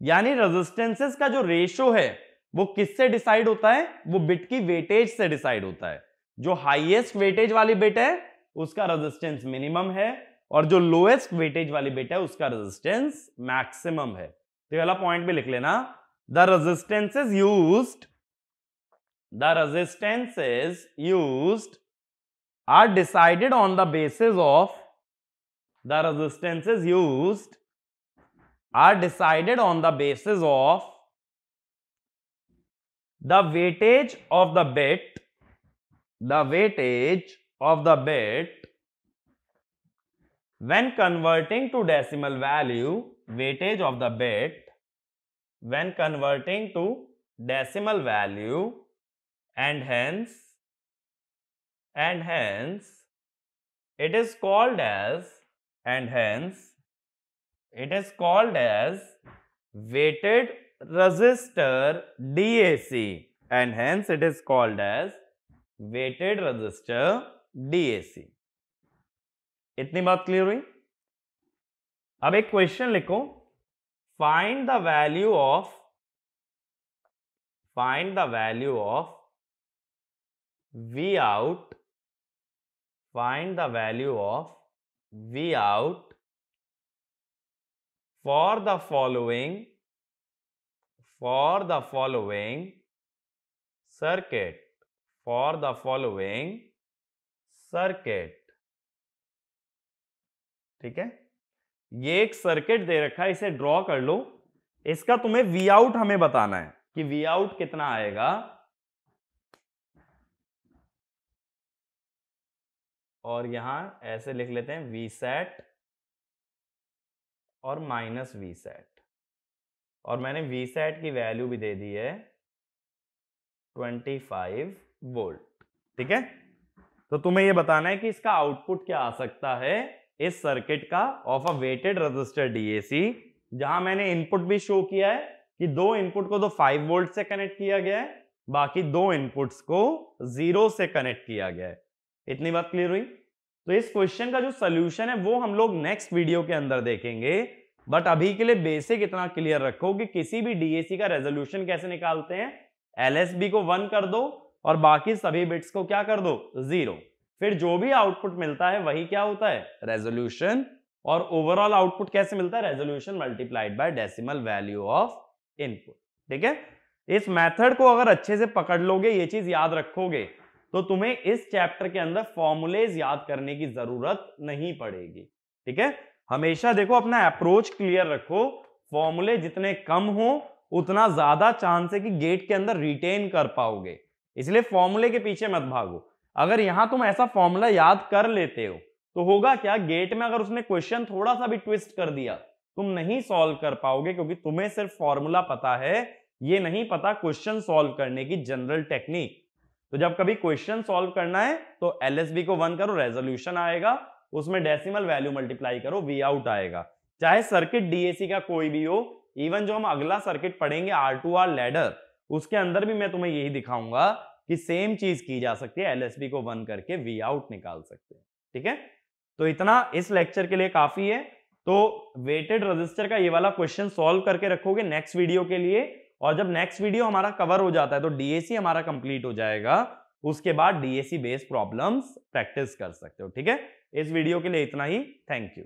यानी रेजिस्टेंसेस का जो रेशो है वो किससे डिसाइड होता है? वो बिट की वेटेज से डिसाइड होता है। जो हाईएस्ट वेटेज वाली बिट है उसका रेजिस्टेंस मिनिमम है, और जो लोएस्ट वेटेज वाली बिट है उसका रेजिस्टेंस मैक्सिमम है। तो वाला पॉइंट भी लिख लेना, the resistances used are decided on the basis of the resistances used are decided on the basis of the weightage of the bit when converting to decimal value, weightage of the bit when converting to decimal value, and hence it is called as, and hence it is called as weighted resistor DAC, and hence it is called as weighted resistor DAC. इतनी बात clear हुई? अब एक question लिखो, find the value of V out, find the value of V out for the following circuit, ठीक है? ये एक सर्किट दे रखा है, इसे ड्रॉ कर लो। इसका तुम्हें V out हमें बताना है कि V out कितना आएगा, और यहां ऐसे लिख लेते हैं Vsat और माइनस Vsat, और मैंने Vsat की वैल्यू भी दे दी है 25 वोल्ट, ठीक है? तो तुम्हें यह बताना है कि इसका आउटपुट क्या आ सकता है इस सर्किट का of a weighted resistor DAC, जहां मैंने इनपुट भी शो किया है कि दो इनपुट को तो 5 वोल्ट से कनेक्ट किया गया है, बाकी दो इनपुट्स को 0 से कनेक्ट किया गया है। इतनी बात क्लियर हुई? तो इस क्वेश्चन का जो सोल्यूशन है वो हम लोग नेक्स्ट वीडियो के अंदर देखेंगे, बट अभी के लिए बेसिक इतना क्लियर रखो कि किसी भी डीएसी का रेजोल्यूशन कैसे निकालते हैं। एलएसबी को 1 कर दो और बाकी सभी बिट्स को क्या कर दो, 0। फिर जो भी आउटपुट मिलता है वही क्या होता है, रेजोल्यूशन, और ओवरऑल आउटपुट कैसे मिलता है, resolution multiplied by decimal value of input, ठीक है? इस मेथड को अगर अच्छे से पकड़ लोगे, ये चीज याद रखोगे, तो तुम्हें इस चैप्टर के अंदर फॉर्मूलेज याद करने की जरूरत नहीं पड़ेगी, ठीक है? हमेशा देखो अपना अप्रोच क्लियर रखो, फॉर्मूले जितने कम हो उतना ज्यादा चांस है कि गेट के अंदर रिटेन कर पाओगे, इसलिए फॉर्मूले के पीछे मत भागो। अगर यहां तुम ऐसा फॉर्मूला याद कर लेते हो तो होगा क्या, गेट में अगर उसने क्वेश्चन थोड़ा सा भी ट्विस्ट कर दिया तुम नहीं सॉल्व कर पाओगे, क्योंकि तुम्हें सिर्फ फॉर्मूला पता है, ये नहीं पता क्वेश्चन सॉल्व करने की जनरल टेक्निक। तो जब कभी क्वेश्चन सॉल्व करना है तो एलएसबी को 1 करो, रेजोल्यूशन आएगा, उसमें डेसिमल वैल्यू मल्टीप्लाई करो, वी आउट आएगा। चाहे सर्किट डीएसी का कोई भी हो, इवन जो हम अगला सर्किट पढ़ेंगे R2R लैडर, उसके अंदर भी मैं तुम्हें यही दिखाऊंगा कि सेम चीज की जा सकती है, एलएसबी को 1 करके वी आउट निकाल सकते हैं, ठीक है? तो इतना इस लेक्चर के लिए काफी है। तो वेटेड रजिस्टर का ये वाला क्वेश्चन सॉल्व करके रखोगे नेक्स्ट वीडियो के लिए, और जब नेक्स्ट वीडियो हमारा कवर हो जाता है तो डीएसी हमारा कंप्लीट हो जाएगा, उसके बाद डीएसी बेस्ड प्रॉब्लम्स प्रैक्टिस कर सकते हो, ठीक है? इस वीडियो के लिए इतना ही, थैंक यू।